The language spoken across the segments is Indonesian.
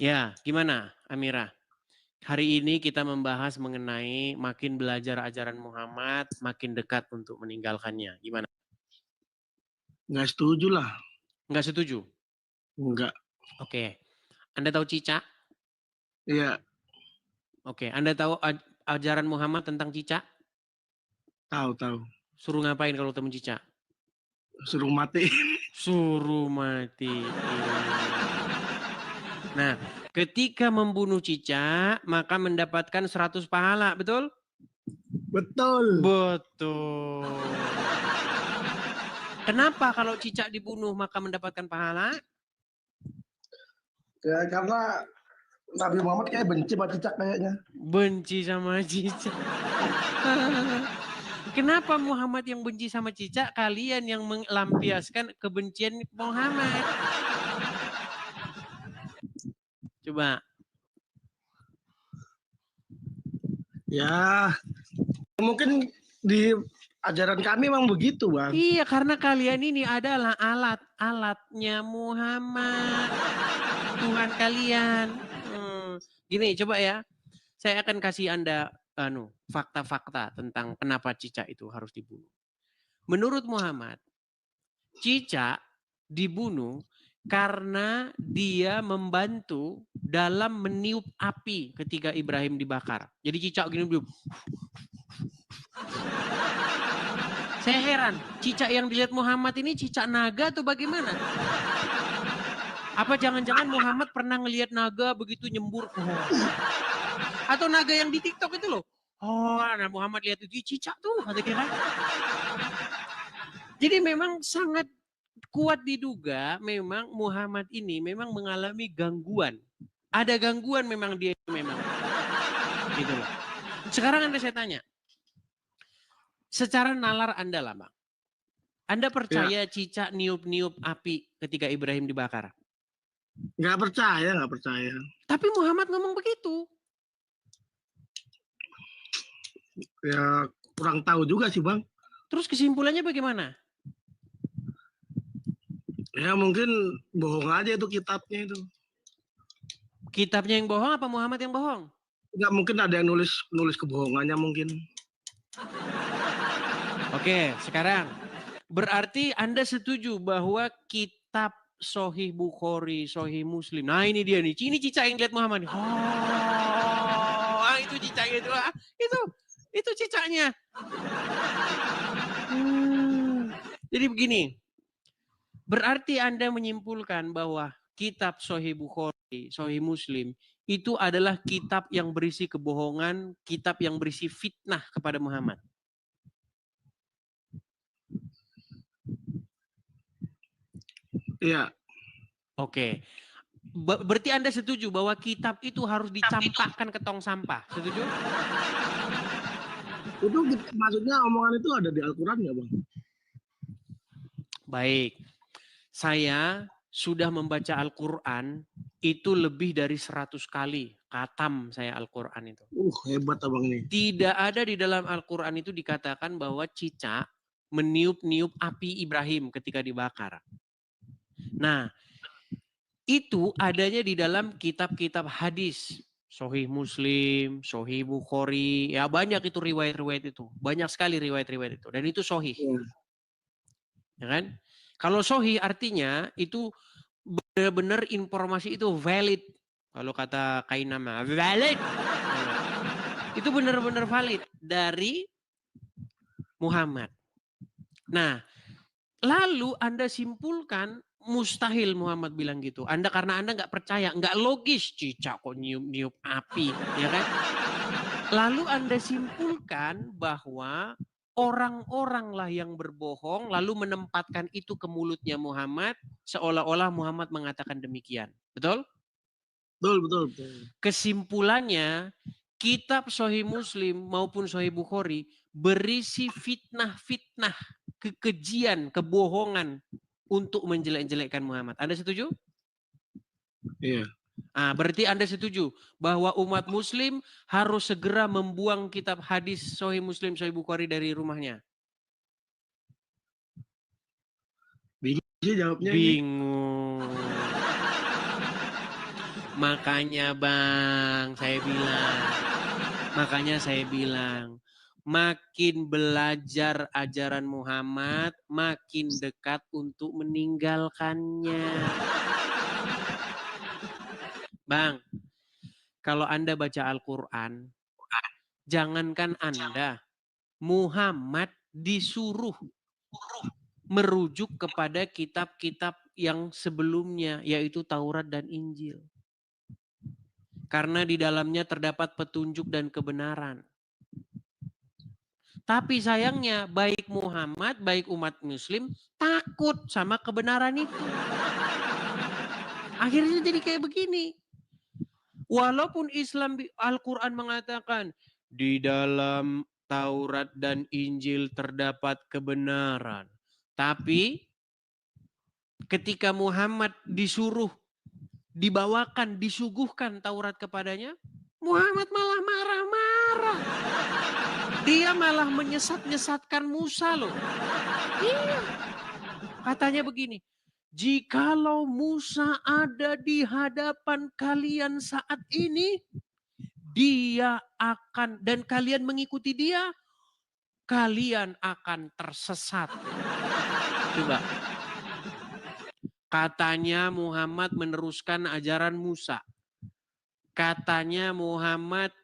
Ya, gimana Amira? Hari ini kita membahas mengenai makin belajar ajaran Muhammad, makin dekat untuk meninggalkannya. Gimana? Nggak setuju lah. Enggak setuju? Nggak. Oke. Anda tahu cicak? Iya, Oke. Anda tahu ajaran Muhammad tentang cicak? tahu. Suruh ngapain kalau ketemu cicak? Suruh mati. Suruh matiin. Nah, ketika membunuh cicak, maka mendapatkan 100 pahala, betul? Betul. Betul. Kenapa kalau cicak dibunuh maka mendapatkan pahala? Ya, karena Nabi Muhammad kayak benci sama cicak kayaknya. Benci sama cicak. Kenapa Muhammad yang benci sama cicak, kalian yang melampiaskan kebencian Muhammad? Coba. Ya, mungkin di ajaran kami memang begitu, Bang. Iya, karena kalian ini adalah alat-alatnya Muhammad. Tuhan kalian. Gini, coba ya. Saya akan kasih Anda fakta-fakta tentang kenapa cicak itu harus dibunuh. Menurut Muhammad, cicak dibunuh karena dia membantu dalam meniup api ketika Ibrahim dibakar. Jadi cicak gini dulu. Saya heran, cicak yang dilihat Muhammad ini cicak naga atau bagaimana? Apa jangan-jangan Muhammad pernah ngelihat naga begitu nyembur? Atau naga yang di TikTok itu loh. Oh, nah Muhammad lihat itu cicak tuh, kata kira. Jadi memang sangat kuat diduga memang Muhammad ini memang mengalami gangguan. Ada gangguan memang dia memang. Gitu loh. Sekarang saya tanya. Secara nalar Anda lah, Bang. Anda percaya cicak niup-niup api ketika Ibrahim dibakar? Nggak percaya. Tapi Muhammad ngomong begitu. Ya, kurang tahu juga sih, Bang. Terus kesimpulannya bagaimana? Ya, mungkin bohong aja itu kitabnya itu. Kitabnya yang bohong apa Muhammad yang bohong? Nggak mungkin ada yang nulis kebohongannya mungkin. Oke, sekarang berarti Anda setuju bahwa kitab Sahih Bukhari, Sahih Muslim. Nah ini dia nih, ini cicak yang lihat Muhammad. Oh, itu cicaknya itu, itu cicaknya. Jadi begini, berarti Anda menyimpulkan bahwa kitab Sahih Bukhari, Sahih Muslim itu adalah kitab yang berisi kebohongan, kitab yang berisi fitnah kepada Muhammad. Iya. Oke. Berarti Anda setuju bahwa kitab itu harus dicampakkan ke tong sampah. Setuju? Itu maksudnya omongan itu ada di Al-Quran nggak, Bang? Baik. Saya sudah membaca Al-Quran itu lebih dari 100 kali. Khatam saya Al-Quran itu. Hebat abang nih. Tidak ada di dalam Al-Quran itu dikatakan bahwa cicak meniup-niup api Ibrahim ketika dibakar. Nah, itu adanya di dalam kitab-kitab hadis. Sahih Muslim, Sahih Bukhari, ya banyak itu riwayat-riwayat itu. Banyak sekali riwayat-riwayat itu. Dan itu sahih. Ya kan? Kalau sahih artinya itu benar-benar informasi itu valid. Kalau kata Kainama, valid. Itu benar-benar valid dari Muhammad. Nah, lalu Anda simpulkan mustahil Muhammad bilang gitu. Karena Anda nggak percaya, nggak logis cicak kok niup-niup api, ya kan? Lalu Anda simpulkan bahwa orang-oranglah yang berbohong lalu menempatkan itu ke mulutnya Muhammad seolah-olah Muhammad mengatakan demikian. Betul? Betul. Kesimpulannya, kitab Sahih Muslim maupun Sahih Bukhari berisi fitnah-fitnah, kekejian, kebohongan untuk menjelek-jelekkan Muhammad. Anda setuju? Iya. Berarti Anda setuju bahwa umat Muslim harus segera membuang kitab hadis Sahih Muslim, Sahih Bukhari dari rumahnya? Bingung sih jawabnya. Bingung. Makanya Bang, saya bilang, makin belajar ajaran Muhammad, makin dekat untuk meninggalkannya. Bang, kalau Anda baca Al-Quran, jangankan Anda, Muhammad disuruh merujuk kepada kitab-kitab yang sebelumnya, yaitu Taurat dan Injil. Karena di dalamnya terdapat petunjuk dan kebenaran. Tapi sayangnya baik Muhammad, baik umat muslim takut sama kebenaran itu. Akhirnya jadi kayak begini. Walaupun Islam Al-Quran mengatakan di dalam Taurat dan Injil terdapat kebenaran. Tapi ketika Muhammad disuruh, dibawakan, disuguhkan Taurat kepadanya, Muhammad malah marah-marah. Dia malah menyesat-nyesatkan Musa loh. Iya. Katanya begini, jikalau Musa ada di hadapan kalian saat ini, dia akan, dan kalian mengikuti dia, kalian akan tersesat. Coba. Katanya Muhammad meneruskan ajaran Musa. Katanya Muhammad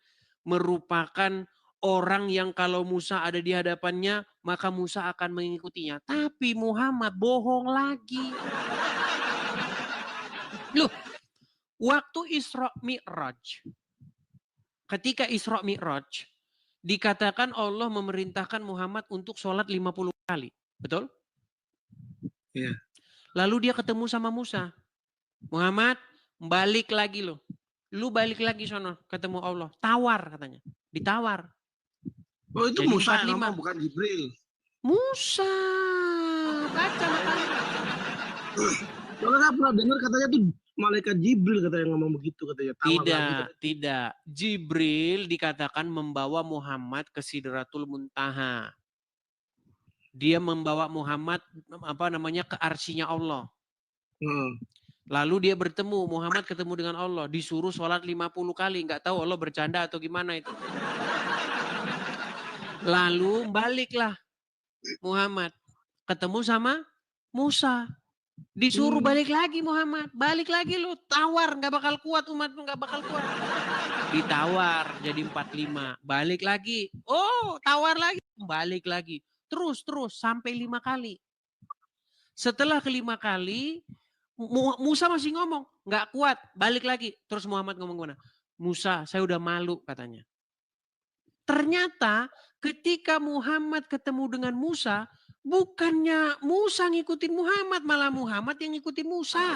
merupakan orang yang kalau Musa ada di hadapannya, maka Musa akan mengikutinya. Tapi Muhammad bohong lagi. Loh, waktu Isra Mi'raj, ketika Isra Mi'raj, dikatakan Allah memerintahkan Muhammad untuk sholat 50 kali. Betul? Iya. Lalu dia ketemu sama Musa. Muhammad, balik lagi lo. Lu balik lagi sono, ketemu Allah. Tawar katanya. Ditawar. Oh itu Jadi Musa 45. yang ngomong, bukan Jibril. Musa. Baca makanya. Kalau nggak pernah dengar katanya tuh malaikat Jibril katanya ngomong begitu katanya. Tidak. Jibril dikatakan membawa Muhammad ke Sidratul Muntaha. Dia membawa Muhammad ke arsinya Allah. Lalu dia bertemu, Muhammad ketemu dengan Allah, disuruh sholat 50 kali, nggak tahu Allah bercanda atau gimana itu. Lalu baliklah Muhammad, ketemu sama Musa, disuruh balik lagi Muhammad, balik lagi lu, tawar, nggak bakal kuat umat lu, nggak bakal kuat. Ditawar jadi 45, balik lagi, oh tawar lagi, balik lagi. Terus sampai 5 kali. Setelah ke-5 kali, Musa masih ngomong, nggak kuat, balik lagi. Terus Muhammad ngomong gimana? Musa, saya udah malu katanya. Ternyata ketika Muhammad ketemu dengan Musa, bukannya Musa ngikutin Muhammad, malah Muhammad yang ngikutin Musa.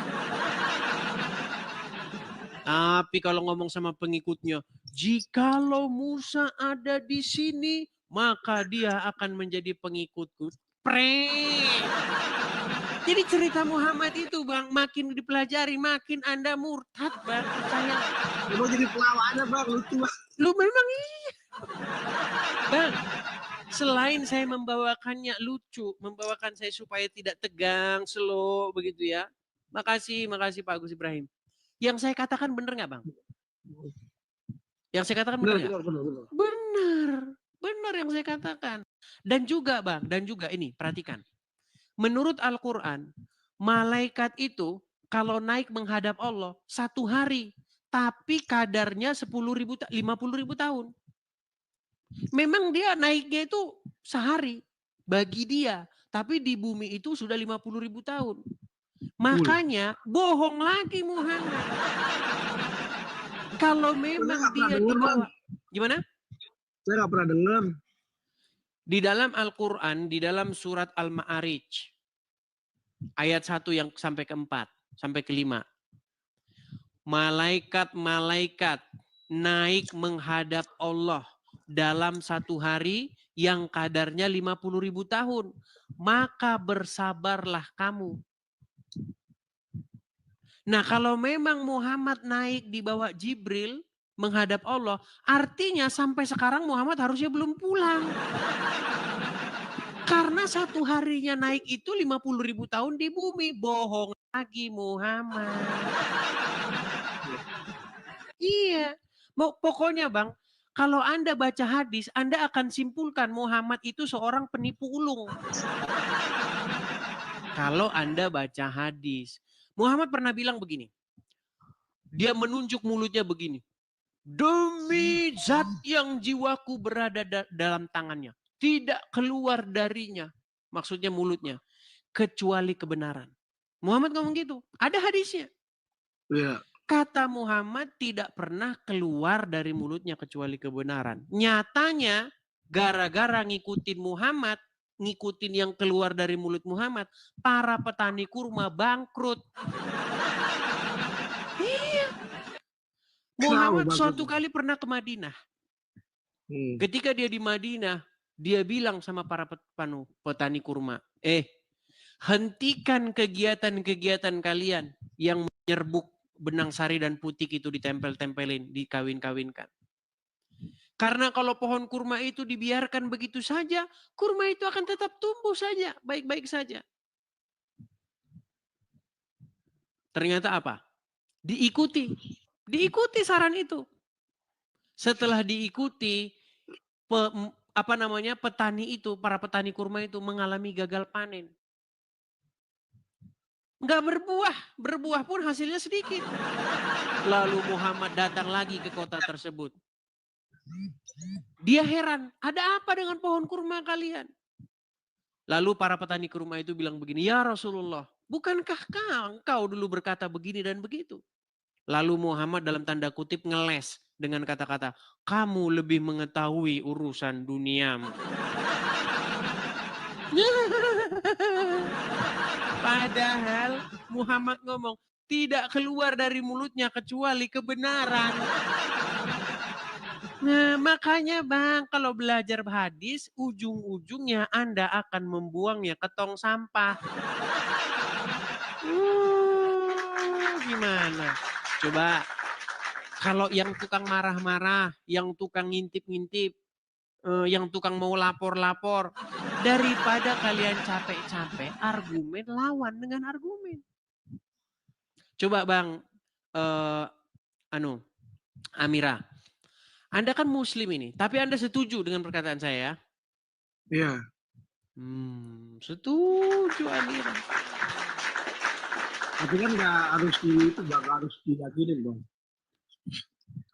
Tapi kalau ngomong sama pengikutnya, jikalau Musa ada di sini, maka dia akan menjadi pengikutku. Jadi cerita Muhammad itu Bang, makin dipelajari, makin Anda murtad Bang. Percaya. Lu jadi pelawannya Bang, lucu Bang. Lu memang iya. Bang, selain saya membawakannya lucu, membawakan saya supaya tidak tegang, slow, begitu ya. Makasih Pak Agus Ibrahim. Yang saya katakan benar nggak Bang? Yang saya katakan benar nggak? Benar yang saya katakan. Dan juga Bang, ini perhatikan. Menurut Al-Quran, malaikat itu kalau naik menghadap Allah 1 hari, tapi kadarnya 50.000 tahun. Memang dia naiknya itu sehari bagi dia, tapi di bumi itu sudah 50.000 tahun. Makanya bohong lagi Muhammad. Kalau memang dia dibawa, gimana? Saya nggak pernah dengar. Di dalam Al-Quran, di dalam surat Al-Ma'arij, ayat 1 yang sampai ke-4, sampai ke-5. Malaikat-malaikat naik menghadap Allah dalam 1 hari yang kadarnya 50.000 tahun. Maka bersabarlah kamu. Nah kalau memang Muhammad naik di bawah Jibril menghadap Allah, artinya sampai sekarang Muhammad harusnya belum pulang. Karena 1 harinya naik itu 50.000 tahun di bumi. Bohong lagi Muhammad. Iya. Pokoknya Bang, kalau Anda baca hadis, Anda akan simpulkan Muhammad itu seorang penipu ulung. Kalau Anda baca hadis. Muhammad pernah bilang begini. Dia menunjuk mulutnya begini. Demi zat yang jiwaku berada dalam tangannya. Tidak keluar darinya. Maksudnya mulutnya. Kecuali kebenaran. Muhammad ngomong gitu. Ada hadisnya. Iya. Kata Muhammad tidak pernah keluar dari mulutnya kecuali kebenaran. Nyatanya gara-gara ngikutin Muhammad, ngikutin yang keluar dari mulut Muhammad, para petani kurma bangkrut. Iya. Muhammad suatu kali pernah ke Madinah. Ketika dia di Madinah, dia bilang sama para petani kurma, hentikan kegiatan-kegiatan kalian yang menyerbuk benang sari dan putik itu ditempel-tempelin, dikawin-kawinkan. Karena kalau pohon kurma itu dibiarkan begitu saja, kurma itu akan tetap tumbuh saja, baik-baik saja. Ternyata apa? Diikuti saran itu. Setelah diikuti, petani itu, para petani kurma itu mengalami gagal panen. Enggak berbuah pun hasilnya sedikit. Lalu Muhammad datang lagi ke kota tersebut. Dia heran, ada apa dengan pohon kurma kalian? Lalu para petani kurma itu bilang begini, ya Rasulullah, bukankah engkau dulu berkata begini dan begitu? Lalu Muhammad dalam tanda kutip ngeles dengan kata-kata, kamu lebih mengetahui urusan duniamu. Padahal Muhammad ngomong, tidak keluar dari mulutnya kecuali kebenaran. Nah, makanya Bang, kalau belajar hadis, ujung-ujungnya Anda akan membuangnya ke tong sampah. Gimana? Coba, kalau yang tukang marah-marah, yang tukang ngintip-ngintip, yang tukang mau lapor-lapor, daripada kalian capek-capek, argumen lawan dengan argumen. Coba Bang, Amira, Anda kan Muslim ini, tapi Anda setuju dengan perkataan saya? Iya. Setuju Amira. Tapi kan nggak harus diyakinin dong.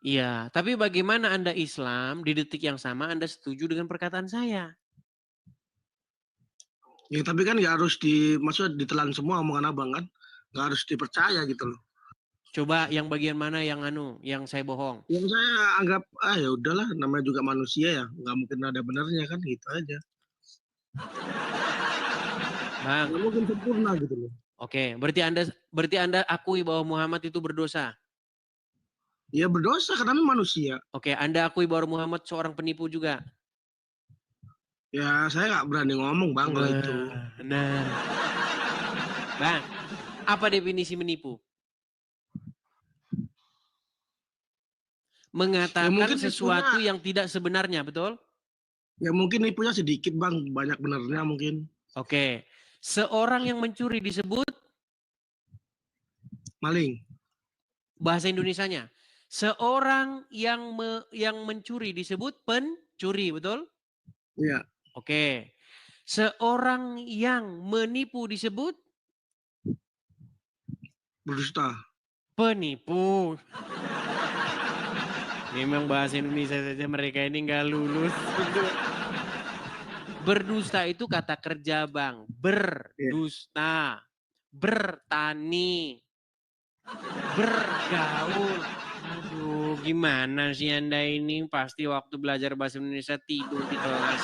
Iya, tapi bagaimana Anda Islam di detik yang sama Anda setuju dengan perkataan saya? Ya tapi kan nggak harus maksudnya ditelan semua omongan abang kan, nggak harus dipercaya gitu loh. Coba yang bagian mana yang saya bohong? Yang saya anggap ya udahlah, namanya juga manusia ya, nggak mungkin ada benernya kan, gitu aja. Bang. Nggak mungkin sempurna gitu loh. Oke, berarti Anda akui bahwa Muhammad itu berdosa? Ya berdosa karena manusia. Oke, Anda akui bahwa Muhammad seorang penipu juga? Ya saya nggak berani ngomong Bang kalau itu. Nah, Bang, apa definisi menipu? Mengatakan ya, sesuatu yang tidak sebenarnya, betul? Ya mungkin nipunya sedikit Bang, banyak benernya mungkin. Oke, seorang yang mencuri disebut? Maling. Bahasa Indonesianya, seorang yang mencuri disebut pencuri, betul? Iya. Oke, seorang yang menipu disebut? Berdusta. Penipu. Memang bahasa Indonesia saja mereka ini nggak lulus. Berdusta itu kata kerja Bang. Berdusta. Bertani. Bergaul. Aduh, gimana sih Anda ini? Pasti waktu belajar bahasa Indonesia tidur di kelas.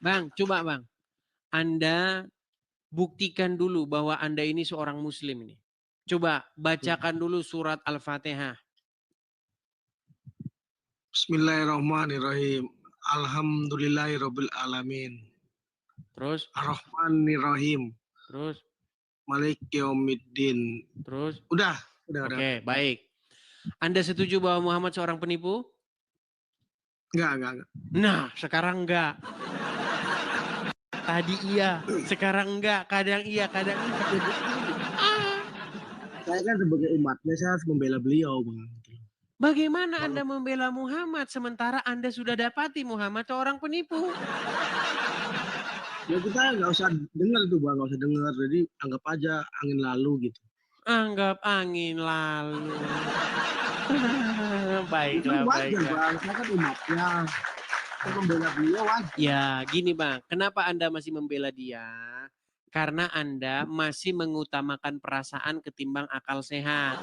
Bang, coba Bang. Anda buktikan dulu bahwa Anda ini seorang Muslim ini. Coba bacakan dulu surat Al-Fatihah. Bismillahirrahmanirrahim. Alhamdulillahirabbil alamin. Terus? Ar-Rahmanirrahim. Terus? Malik Yaumiddin. Terus? Udah. Oke, baik. Anda setuju bahwa Muhammad seorang penipu? Enggak. Nah, sekarang enggak. Tadi iya, sekarang enggak, kadang iya, kadang enggak. Saya kan sebagai umatnya saya harus membela beliau, Bang. Bagaimana Anda membela Muhammad sementara Anda sudah dapati Muhammad seorang penipu? Ya kita nggak usah dengar tuh Bang, nggak usah dengar. Jadi anggap aja angin lalu gitu. Anggap angin lalu. Itu Baiklah, wajar baiklah. Bang, saya kan umatnya. Saya membela beliau wajar. Ya, gini Bang, kenapa Anda masih membela dia? Karena Anda masih mengutamakan perasaan ketimbang akal sehat.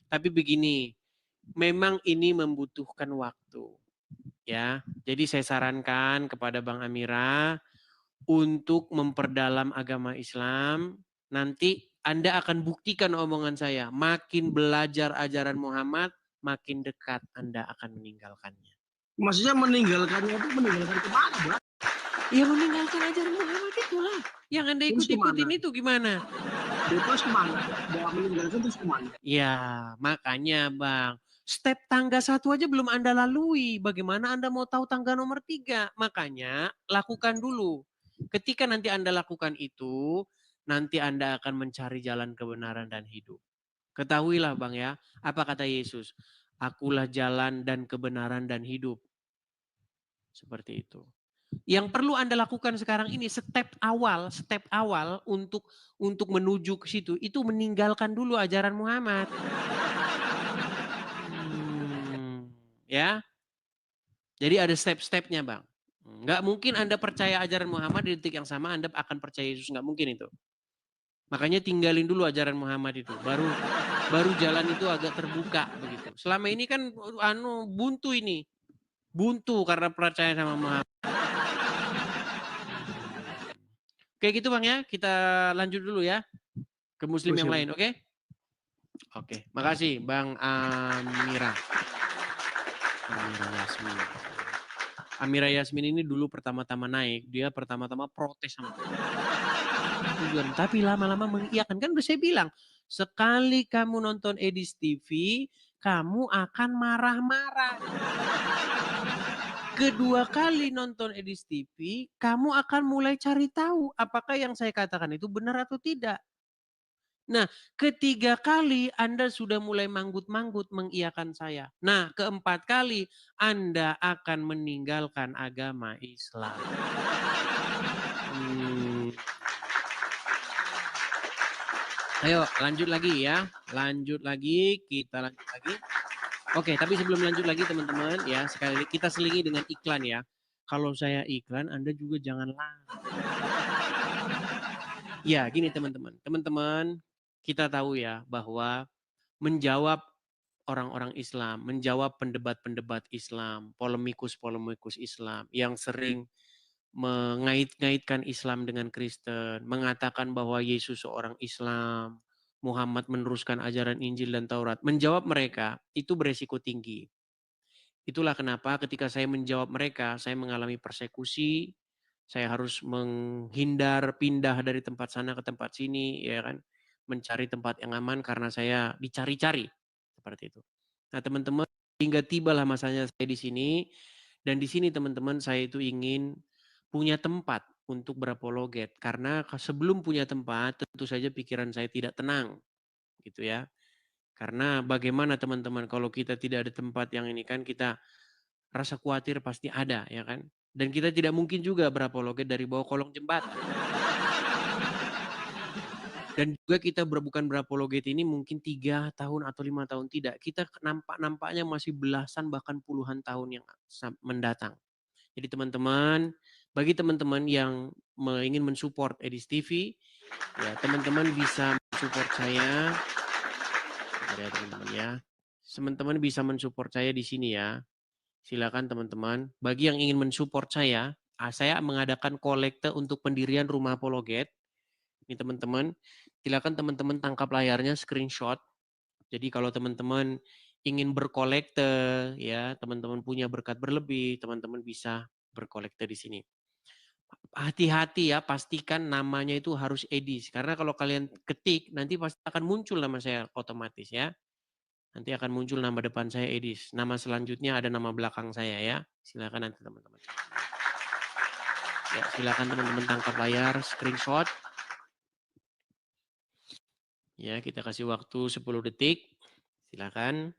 Tapi begini, memang ini membutuhkan waktu. Ya, jadi saya sarankan kepada Bang Amira untuk memperdalam agama Islam. Nanti Anda akan buktikan omongan saya. Makin belajar ajaran Muhammad, makin dekat Anda akan meninggalkannya. Maksudnya meninggalkannya itu meninggalkan kemana, Bang? Ya meninggalkan ajaran Muhammad itulah. Yang Anda ikut-ikutin itu gimana? Ya, terus kemana? Bawa meninggalkan terus kemana? Ya, makanya Bang. Step tangga 1 aja belum Anda lalui. Bagaimana Anda mau tahu tangga nomor 3? Makanya lakukan dulu. Ketika nanti Anda lakukan itu, nanti Anda akan mencari jalan kebenaran dan hidup. Ketahuilah Bang ya, apa kata Yesus? Akulah jalan dan kebenaran dan hidup. Seperti itu. Yang perlu Anda lakukan sekarang ini step awal untuk menuju ke situ itu meninggalkan dulu ajaran Muhammad. Ya. Jadi ada step-stepnya Bang. Nggak mungkin Anda percaya ajaran Muhammad di detik yang sama Anda akan percaya Yesus, nggak mungkin itu. Makanya tinggalin dulu ajaran Muhammad itu, baru jalan itu agak terbuka begitu. Selama ini kan buntu ini, buntu karena percaya sama Muhammad. Oke gitu Bang ya, kita lanjut dulu ya ke muslim yang lain, oke? Oke, makasih Bang Amira. Amira Yasmin. Amira Yasmin ini dulu pertama-tama naik, dia pertama-tama protes sama tujuan, tapi lama-lama mengiyakan. Kan udah saya bilang, sekali kamu nonton Edis TV, kamu akan marah-marah. Kedua kali nonton Edis TV, kamu akan mulai cari tahu apakah yang saya katakan itu benar atau tidak. Nah, ketiga kali Anda sudah mulai manggut-manggut mengiyakan saya. Nah, keempat kali Anda akan meninggalkan agama Islam. Ayo lanjut lagi ya. Lanjut lagi, kita lanjut lagi. Oke, tapi sebelum lanjut lagi teman-teman ya, sekali lagi kita selingi dengan iklan ya. Kalau saya iklan, Anda juga jangan lama. Ya, gini teman-teman. Teman-teman, kita tahu ya bahwa menjawab orang-orang Islam, menjawab pendebat-pendebat Islam, polemikus-polemikus Islam yang sering mengait-ngaitkan Islam dengan Kristen, mengatakan bahwa Yesus seorang Islam, Muhammad meneruskan ajaran Injil dan Taurat. Menjawab mereka itu beresiko tinggi. Itulah kenapa ketika saya menjawab mereka, saya mengalami persekusi, saya harus menghindar, pindah dari tempat sana ke tempat sini, ya kan, mencari tempat yang aman karena saya dicari-cari seperti itu. Nah teman-teman, hingga tibalah masanya saya di sini, dan di sini teman-teman saya itu ingin punya tempat untuk berapologet, karena sebelum punya tempat tentu saja pikiran saya tidak tenang, gitu ya. Karena bagaimana teman-teman kalau kita tidak ada tempat yang ini kan kita rasa khawatir pasti ada ya kan. Dan kita tidak mungkin juga berapologet dari bawah kolong jembatan. Dan juga kita bukan berapologet ini mungkin 3 tahun atau 5 tahun tidak. Kita nampaknya masih belasan bahkan puluhan tahun yang mendatang. Jadi teman-teman, bagi teman-teman yang ingin mensupport Edis TV, ya teman-teman bisa mensupport saya. Ya teman-teman ya. Teman-teman bisa mensupport saya di sini ya. Silakan teman-teman. Bagi yang ingin mensupport saya mengadakan kolekte untuk pendirian rumah apologet. Ini teman-teman, silakan teman-teman tangkap layarnya, screenshot. Jadi kalau teman-teman ingin berkolekte, ya teman-teman punya berkat berlebih, teman-teman bisa berkolekte di sini. Hati-hati ya, pastikan namanya itu harus Edis. Karena kalau kalian ketik, nanti pasti akan muncul nama saya otomatis ya. Nanti akan muncul nama depan saya Edis. Nama selanjutnya ada nama belakang saya ya. Silakan nanti teman-teman. Ya, silakan teman-teman tangkap layar, screenshot. Ya, kita kasih waktu 10 detik. Silakan.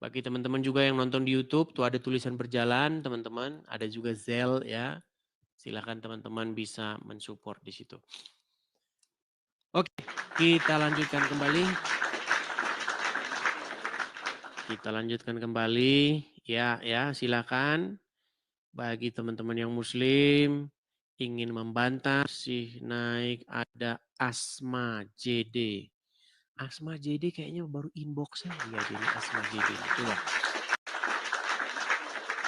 Bagi teman-teman juga yang nonton di YouTube, tuh ada tulisan berjalan, teman-teman. Ada juga Zelle ya. Silakan teman-teman bisa mensupport di situ. Oke, kita lanjutkan kembali. Kita lanjutkan kembali. Ya, silakan. Bagi teman-teman yang muslim ingin membantah sih naik ada Asma JD. Asma JD kayaknya baru inbox saya ini Asma JD. Coba.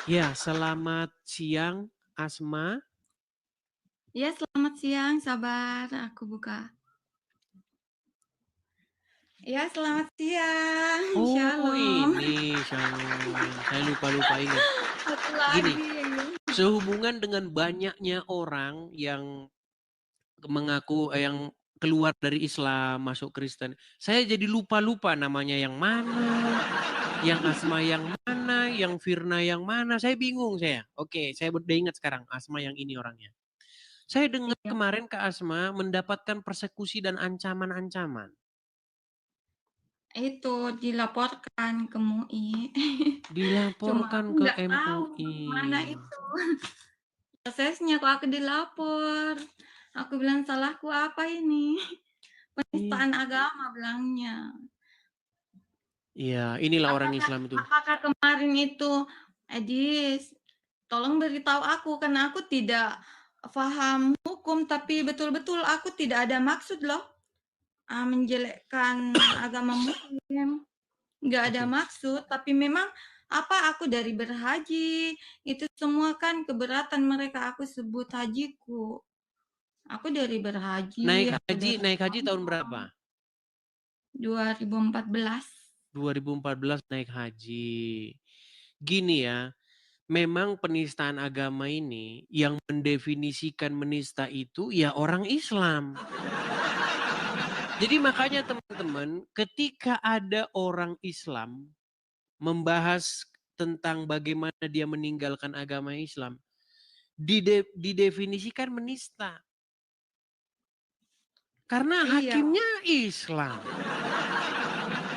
Ya, selamat siang Asma. Ya, selamat siang, sabar. Aku buka. Ya, selamat siang. Oh, Shalom. ini Shalom. Saya lupa ingat. Satu Gini, lagi. sehubungan dengan banyaknya orang yang mengaku yang keluar dari Islam masuk Kristen, saya jadi lupa namanya yang mana, yang Asma yang mana, yang Firna yang mana, saya bingung saya. Oke, saya udah ingat sekarang Asma yang ini orangnya. Saya dengar Iya. kemarin ke Asma mendapatkan persekusi dan ancaman-ancaman. Itu dilaporkan ke MUI. Cuma Dilaporkan aku ke nggak tahu MUI. mana itu. Prosesnya kok aku dilapor. Aku bilang salahku apa ini? Penistaan agama bilangnya. Iya, inilah orang Islam itu. Apakah kemarin itu, Edis, tolong beritahu aku karena aku tidak paham hukum, tapi betul-betul aku tidak ada maksud loh menjelekkan agama Muslim. Nggak ada maksud, tapi memang aku dari berhaji, itu semua kan keberatan mereka aku sebut hajiku. Aku dari berhaji. Naik haji tahun berapa? 2014. 2014 naik haji. Gini ya, memang penistaan agama ini yang mendefinisikan menista itu ya orang Islam. Jadi makanya teman-teman, ketika ada orang Islam membahas tentang bagaimana dia meninggalkan agama Islam, didefinisikan menista. Karena hakimnya Islam.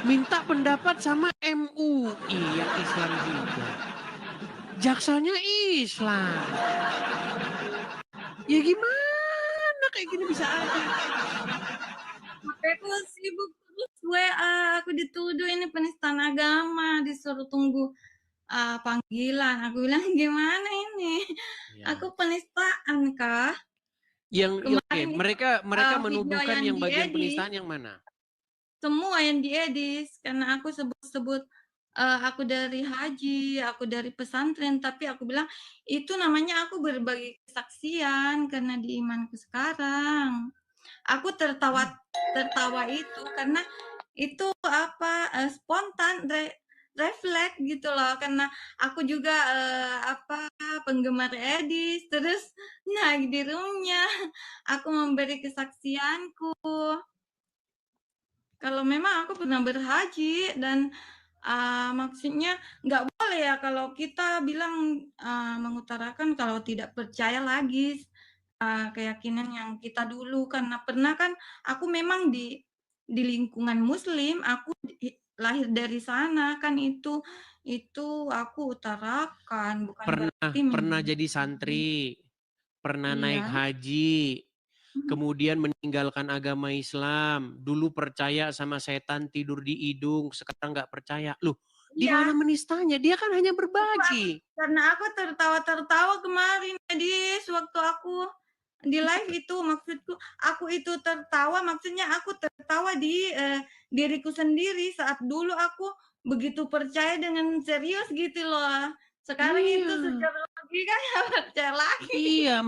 Minta pendapat sama MUI yang Islam juga. Jaksanya Islam. Ya gimana kayak gini bisa ada? Aku sibuk terus WA, aku dituduh ini penistaan agama, disuruh tunggu panggilan. Aku bilang gimana ini? Ya. Aku penistaan kah? Mereka menuduhkan yang bagian diedit, penistaan yang mana? semua yang diedit karena aku sebut aku dari haji, aku dari pesantren, tapi aku bilang itu namanya aku berbagi kesaksian karena di imanku sekarang. Aku tertawa itu karena itu spontan refleks gitu loh, karena aku juga penggemar Edis, terus naik di roomnya aku memberi kesaksianku kalau memang aku pernah berhaji dan maksudnya nggak boleh ya kalau kita bilang mengutarakan kalau tidak percaya lagi keyakinan yang kita dulu, karena pernah kan aku memang di lingkungan Muslim, aku lahir dari sana kan, itu aku utarakan, bukan pernah jadi santri, pernah naik haji, kemudian meninggalkan agama Islam, dulu percaya sama setan tidur di hidung, sekarang nggak percaya. Loh, di mana menistanya? Dia kan hanya berbagi. Karena aku tertawa kemarin, jadi waktu aku di live itu, maksudku aku itu tertawa, maksudnya aku tertawa di diriku sendiri saat dulu aku begitu percaya dengan serius gitu loh. Sekarang itu secara logika nggak percaya lagi. Iya,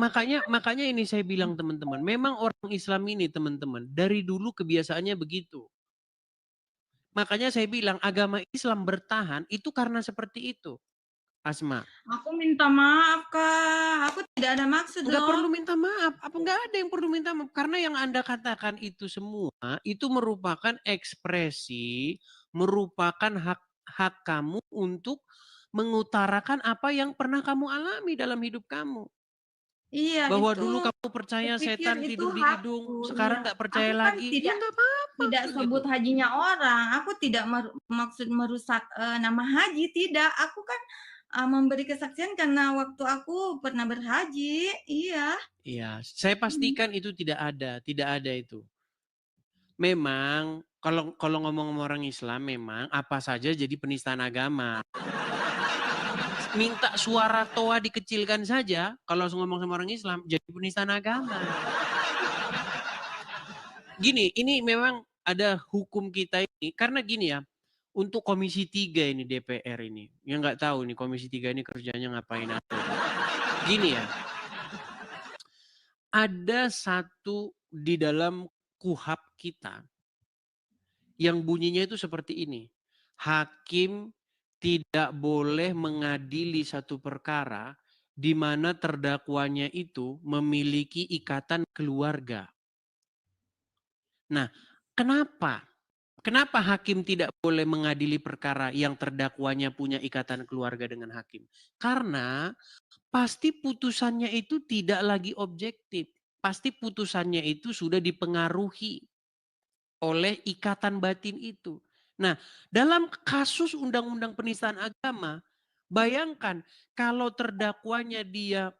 makanya ini saya bilang teman-teman, memang orang Islam ini teman-teman dari dulu kebiasaannya begitu. Makanya saya bilang agama Islam bertahan itu karena seperti itu. Asma. Aku minta maaf Kak, aku tidak ada maksud Nggak perlu minta maaf, apa nggak ada yang perlu minta maaf. Karena yang Anda katakan itu semua, itu merupakan ekspresi, merupakan hak kamu untuk mengutarakan apa yang pernah kamu alami dalam hidup kamu. Iya, Bahwa itu dulu kamu percaya kupikir setan itu tidur di hidung, hakku, sekarang iya. nggak percaya Aku kan lagi. Ya tidak nggak apa-apa tidak gitu. sebut hajinya orang, aku tidak maksud merusak, nama haji, tidak. Aku kan, memberi kesaksian karena waktu aku pernah berhaji, iya. Iya, saya pastikan itu tidak ada itu. Memang kalau ngomong sama orang Islam memang apa saja jadi penistaan agama. Minta suara toa dikecilkan saja kalau ngomong sama orang Islam jadi penistaan agama. Gini, ini memang ada hukum kita ini karena gini ya. Untuk Komisi 3 ini DPR ini, yang nggak tahu nih Komisi 3 ini kerjanya ngapain aja. Gini ya, ada satu di dalam KUHAP kita yang bunyinya itu seperti ini. Hakim tidak boleh mengadili satu perkara di mana terdakwanya itu memiliki ikatan keluarga. Nah, kenapa? Kenapa hakim tidak boleh mengadili perkara yang terdakwanya punya ikatan keluarga dengan hakim? Karena pasti putusannya itu tidak lagi objektif. Pasti putusannya itu sudah dipengaruhi oleh ikatan batin itu. Nah, dalam kasus undang-undang penistaan agama, bayangkan kalau terdakwanya dia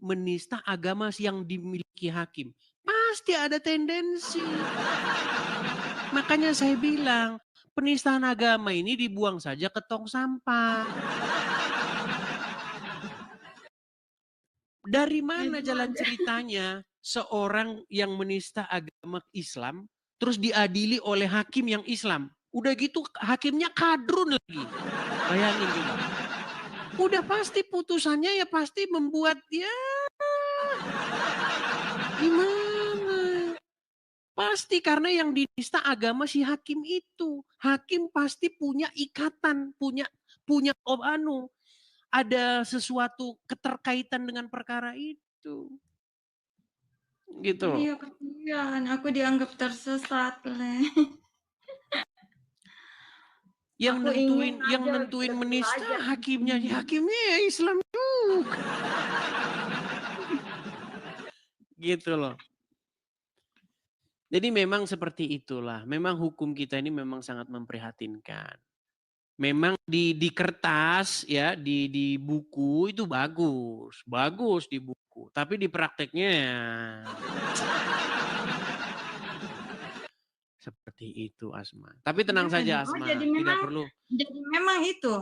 menista agama yang dimiliki hakim. Pasti ada tendensi. Makanya saya bilang, penistaan agama ini dibuang saja ke tong sampah. Dari mana Itu jalan aja. ceritanya seorang yang menista agama Islam terus diadili oleh hakim yang Islam? Udah gitu hakimnya kadrun lagi. Bayangin juga. Udah pasti putusannya ya pasti membuat ya gimana? Pasti karena yang dinista agama si hakim itu. Hakim pasti punya ikatan, punya ada sesuatu keterkaitan dengan perkara itu. Gitu loh. Iya, kasihan, aku dianggap tersesat, Le. Aku ingin Yang aja nentuin lebih menista belajar di hakimnya, sini. hakimnya ya Islam juga. Gitu loh. Jadi memang seperti itulah. Memang hukum kita ini memang sangat memprihatinkan. Memang di kertas ya, di buku itu bagus. Bagus di buku. Tapi di prakteknya ya seperti itu Asma. Tapi tenang saja Oh, Asma, tidak perlu. jadi memang itu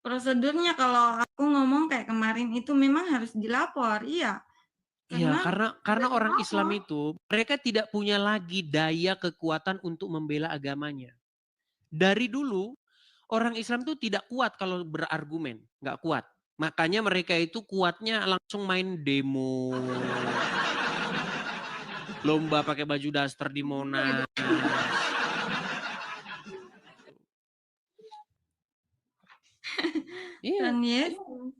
prosedurnya kalau aku ngomong kayak kemarin itu memang harus dilapor, iya. Iya, Karena karena udah orang Islam dilapor. itu mereka tidak punya lagi daya kekuatan untuk membela agamanya. Dari dulu orang Islam tuh tidak kuat kalau berargumen, nggak kuat. Makanya mereka itu kuatnya langsung main demo, lomba pakai baju daster di Monas. Iya. Dan Yesus.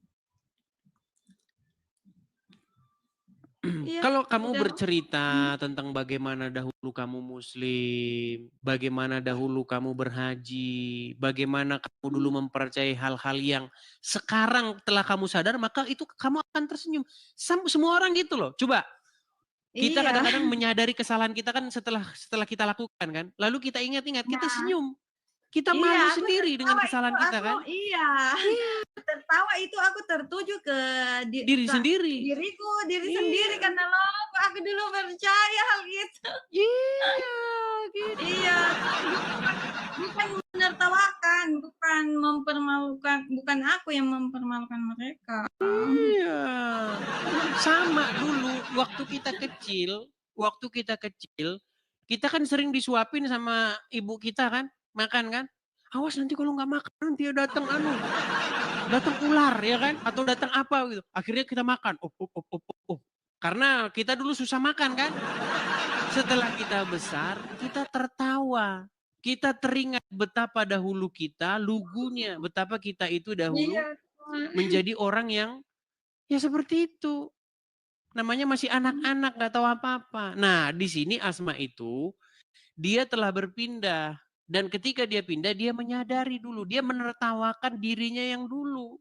Iya, Kalau kamu udah. bercerita tentang bagaimana dahulu kamu muslim, bagaimana dahulu kamu berhaji, bagaimana kamu dulu mempercayai hal-hal yang sekarang telah kamu sadar, maka itu kamu akan tersenyum. Semua orang gitu loh. Coba kita Iya. kadang-kadang menyadari kesalahan kita kan setelah kita lakukan kan. Lalu kita ingat-ingat, kita Nah, senyum. Kita malu iya, aku sendiri dengan tertawa itu kesalahan kita aku kan. iya. Tertawa itu aku tertuju ke Diri sendiri. diri Iya. sendiri karena lo aku dulu percaya hal itu. Iya, gitu. Iya, bukan menertawakan, bukan mempermalukan, bukan aku yang mempermalukan mereka. Iya. Sama dulu waktu kita kecil, kita kan sering disuapin sama ibu kita kan, makan kan. Awas nanti kalau nggak makan nanti datang datang ular ya kan, atau datang apa gitu. Akhirnya kita makan. Karena kita dulu susah makan kan. Setelah kita besar, kita tertawa. Kita teringat betapa dahulu kita lugunya, betapa kita itu dahulu Iya, menjadi orang yang ya seperti itu. Namanya masih anak-anak, nggak tahu apa-apa. Nah, di sini Asma itu, dia telah berpindah. Dan ketika dia pindah, dia menyadari dulu. Dia menertawakan dirinya yang dulu.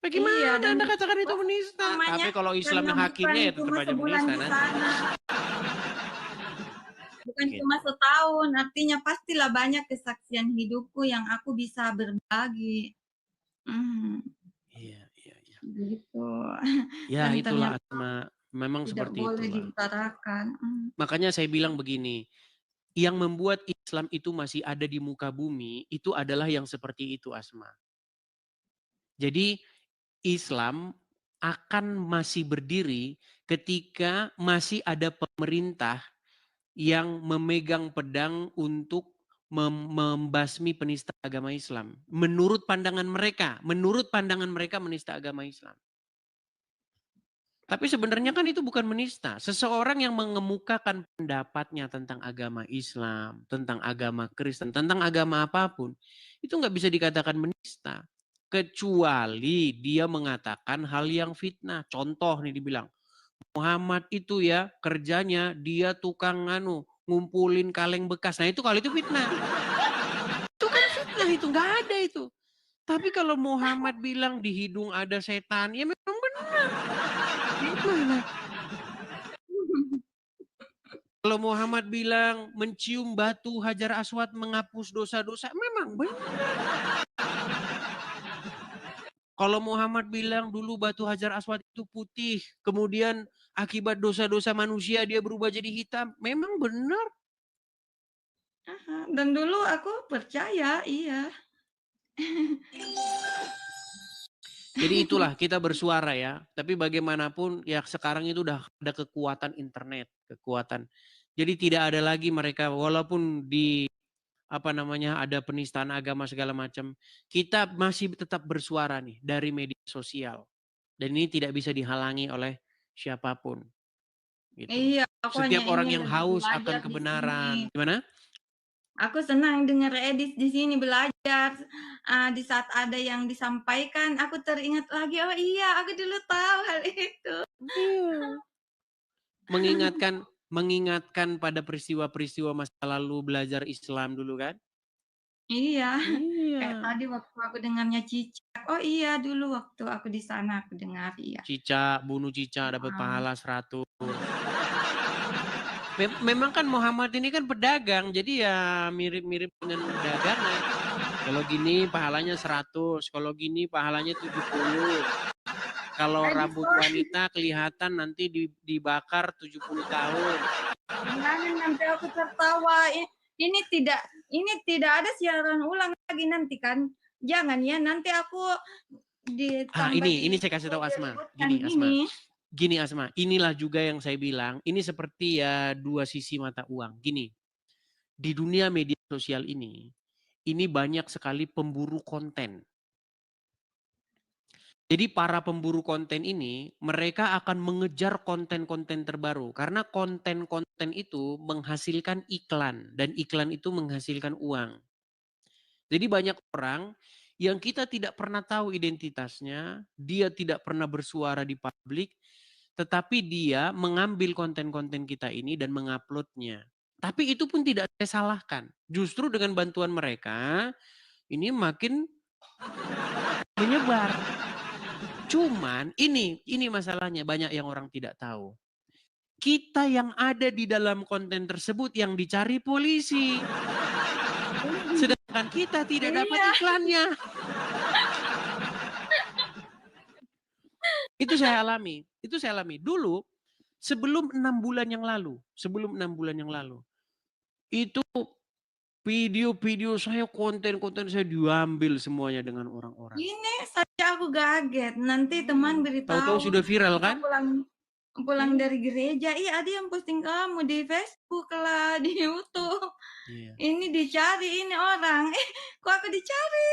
Bagaimana dan Anda katakan itu menista? namanya Tapi kalau Islam yang karena hakimnya ya bukan tetap cuma aja sebulan menista di nanti. sana, bukan Gitu. cuma setahun, artinya pastilah banyak kesaksian hidupku yang aku bisa berbagi. Iya. Gitu. Ya Dan itulah ternyata Asma, memang tidak seperti boleh itulah. diutarakan. Makanya saya bilang begini, yang membuat Islam itu masih ada di muka bumi, itu adalah yang seperti itu Asma. Jadi Islam akan masih berdiri ketika masih ada pemerintah yang memegang pedang untuk membasmi penista agama Islam. Menurut pandangan mereka menista agama Islam. Tapi sebenarnya kan itu bukan menista. Seseorang yang mengemukakan pendapatnya tentang agama Islam, tentang agama Kristen, tentang agama apapun, itu nggak bisa dikatakan menista. Kecuali dia mengatakan hal yang fitnah. Contoh nih dibilang, Muhammad itu ya kerjanya dia tukang ngumpulin kaleng bekas. Nah itu kalau itu fitnah. Itu kan fitnah itu, nggak ada itu. Tapi kalau Muhammad bilang di hidung ada setan, ya memang benar. Gimana? Kalau Muhammad bilang mencium batu Hajar Aswad menghapus dosa-dosa, memang benar. Kalau Muhammad bilang dulu batu Hajar Aswad itu putih, kemudian akibat dosa-dosa manusia dia berubah jadi hitam, memang benar. Dan dulu aku percaya, iya. Jadi itulah kita bersuara ya. Tapi bagaimanapun ya sekarang itu udah ada kekuatan internet, kekuatan. Jadi tidak ada lagi mereka walaupun di ada penistaan agama segala macam. Kita masih tetap bersuara nih dari media sosial. Dan ini tidak bisa dihalangi oleh siapapun. Gitu. Iya, Setiap orang yang lebih haus belajar akan di kebenaran. sini. Gimana? Aku senang dengar Edis di sini belajar. Di saat ada yang disampaikan, aku teringat lagi, oh iya, aku dulu tahu hal itu. Mengingatkan pada peristiwa-peristiwa masa lalu belajar Islam dulu kan? Iya. Kayak tadi waktu aku dengarnya Cicak. Oh iya, dulu waktu aku di sana aku dengar, iya. Cicak, bunuh cicak dapat pahala 100. Memang kan Muhammad ini kan pedagang, jadi ya mirip-mirip dengan dagangan. Kalau gini pahalanya 100, kalau gini pahalanya 70. Kalau rambut wanita kelihatan nanti dibakar 70 tahun. Jangan nanti aku tertawa. Ini tidak ada siaran ulang lagi nanti kan. Jangan ya, nanti aku ditambah. Ini saya kasih tahu Asma. Gini Asma, inilah juga yang saya bilang, ini seperti ya dua sisi mata uang. Gini, di dunia media sosial ini banyak sekali pemburu konten. Jadi para pemburu konten ini, mereka akan mengejar konten-konten terbaru. Karena konten-konten itu menghasilkan iklan. Dan iklan itu menghasilkan uang. Jadi banyak orang yang kita tidak pernah tahu identitasnya, dia tidak pernah bersuara di publik, tetapi dia mengambil konten-konten kita ini dan menguploadnya. Tapi itu pun tidak saya salahkan. Justru dengan bantuan mereka, ini makin menyebar. Cuman ini masalahnya banyak yang orang tidak tahu. Kita yang ada di dalam konten tersebut yang dicari polisi. Sedangkan kita tidak dapat iklannya. Itu saya alami. Dulu sebelum 6 bulan yang lalu, itu video-video saya, konten-konten saya diambil semuanya dengan orang-orang. Ini saja aku kaget. Nanti teman beritahu. Tahu-tahu sudah viral kan? Pulang dari gereja, ada yang posting kamu di Facebook lah, di YouTube. Iya. Ini dicari ini orang. Kok aku dicari?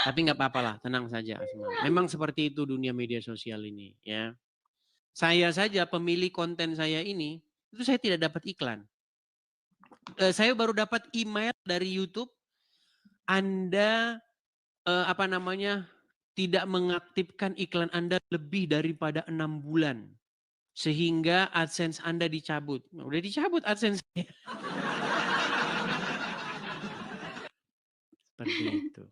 Tapi nggak apa-apa lah, tenang saja Asma. Memang seperti itu dunia media sosial ini ya. Saya saja pemilik konten saya ini, itu saya tidak dapat iklan. Saya baru dapat email dari YouTube, Anda tidak mengaktifkan iklan Anda lebih daripada 6 bulan. Sehingga AdSense Anda dicabut. Udah dicabut AdSense. Seperti itu.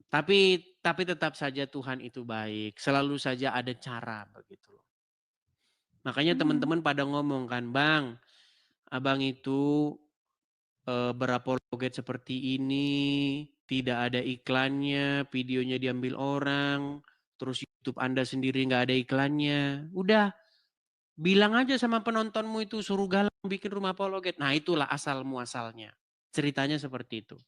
Tapi tetap saja Tuhan itu baik. Selalu saja ada cara begitu loh. Makanya teman-teman pada ngomong kan, Bang, abang itu berapologet seperti ini, tidak ada iklannya, videonya diambil orang, terus YouTube Anda sendiri nggak ada iklannya. Udah, bilang aja sama penontonmu itu suruh Galang bikin rumah apologet. Nah itulah asal muasalnya. Ceritanya seperti itu.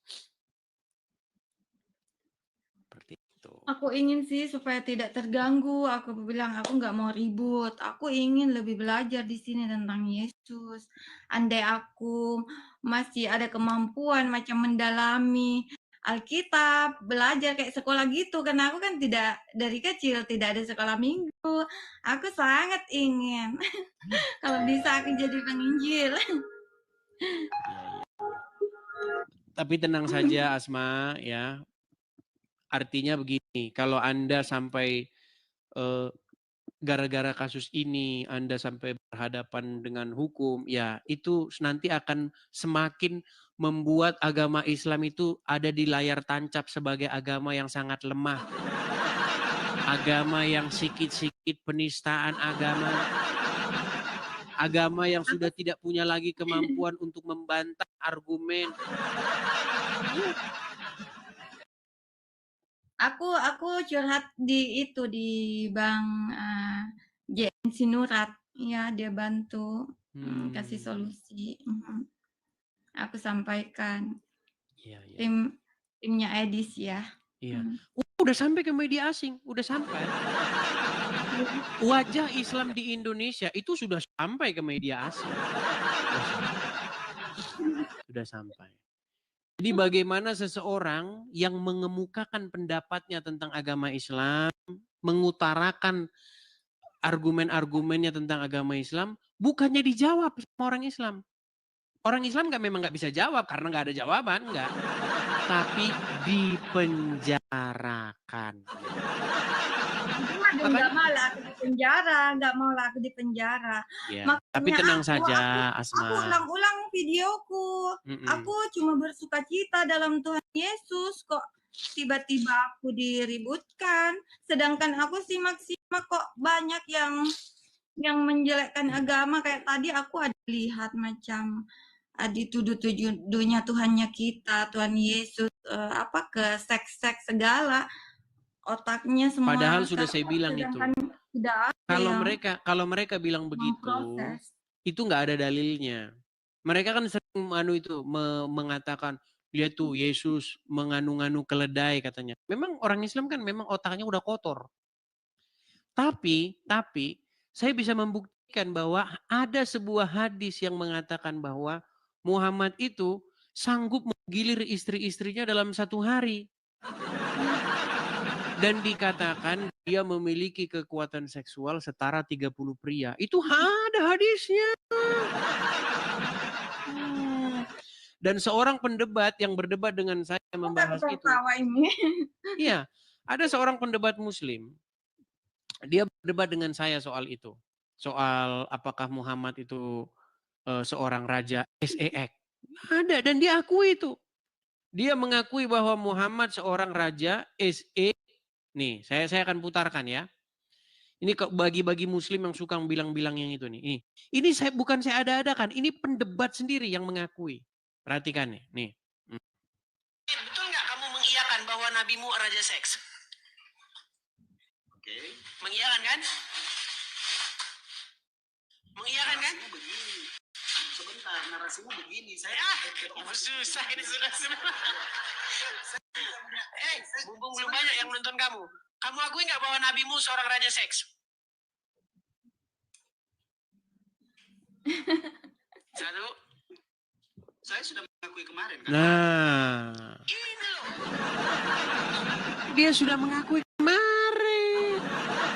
Seperti itu. Aku ingin sih supaya tidak terganggu. Aku bilang aku nggak mau ribut. Aku ingin lebih belajar di sini tentang Yesus. Andai aku masih ada kemampuan macam mendalami Alkitab, belajar kayak sekolah gitu. Karena aku kan tidak dari kecil tidak ada sekolah minggu. Aku sangat ingin kalau bisa aku jadi penginjil. Tapi tenang saja Asma ya. Artinya begini, kalau Anda sampai gara-gara kasus ini Anda sampai berhadapan dengan hukum, ya itu nanti akan semakin membuat agama Islam itu ada di layar tancap sebagai agama yang sangat lemah. Agama yang sikit-sikit penistaan agama. Agama yang sudah tidak punya lagi kemampuan untuk membantah argumen. Aku curhat di Bang JN Sinurat, ya dia bantu kasih solusi. Aku sampaikan. Iya. Timnya Edis ya. Iya. Udah sampai ke media asing, udah sampai. Wajah Islam di Indonesia itu sudah sampai ke media asing. Sudah sampai. Jadi bagaimana seseorang yang mengemukakan pendapatnya tentang agama Islam, mengutarakan argumen-argumennya tentang agama Islam, bukannya dijawab sama orang Islam. Orang Islam memang nggak bisa jawab karena nggak ada jawaban, nggak. Tapi dipenjarakan. Nggak mau lah aku di penjara, nggak mau lah aku di penjara. Ya, makanya tapi tenang saja, Asma. Aku ulang-ulang videoku. Aku cuma bersuka cita dalam Tuhan Yesus, kok tiba-tiba aku diributkan. Sedangkan aku simak-simak kok banyak yang menjelekkan agama. Kayak tadi aku ada lihat macam dituduh-tuduhnya Tuhannya kita, Tuhan Yesus, ke seks-seks segala. Otaknya semua. Padahal sudah saya bilang itu. Tidak ada kalau mereka bilang begitu, itu nggak ada dalilnya. Mereka kan sering mengatakan, lihat tuh Yesus menganu-nganu keledai katanya. Memang orang Islam kan memang otaknya udah kotor. Tapi saya bisa membuktikan bahwa ada sebuah hadis yang mengatakan bahwa Muhammad itu sanggup menggilir istri-istrinya dalam satu hari. Dan dikatakan dia memiliki kekuatan seksual setara 30 pria. Itu ada hadisnya. Dan seorang pendebat yang berdebat dengan saya membahas itu. Iya, ada seorang pendebat muslim. Dia berdebat dengan saya soal itu. Soal apakah Muhammad itu seorang raja SEX. Ada, dan dia akui itu. Dia mengakui bahwa Muhammad seorang raja SE. Nih, saya akan putarkan ya. Ini bagi muslim yang suka bilang-bilang yang itu nih. Ini bukan saya ada-adakan, ini pendebat sendiri yang mengakui. Perhatikan nih. Betul nggak kamu mengiyakan bahwa nabimu raja seks? Oke. Mengiyakan kan? Mengiyakan kan? Sebentar, narasimu begini. Saya susah ini sudah. Mumpung belum banyak yang nonton kamu. Kamu akui nggak bahwa nabimu seorang raja seks? Satu. Saya sudah mengakui kemarin kan? Nah. Ini loh. Dia sudah mengakui kemarin.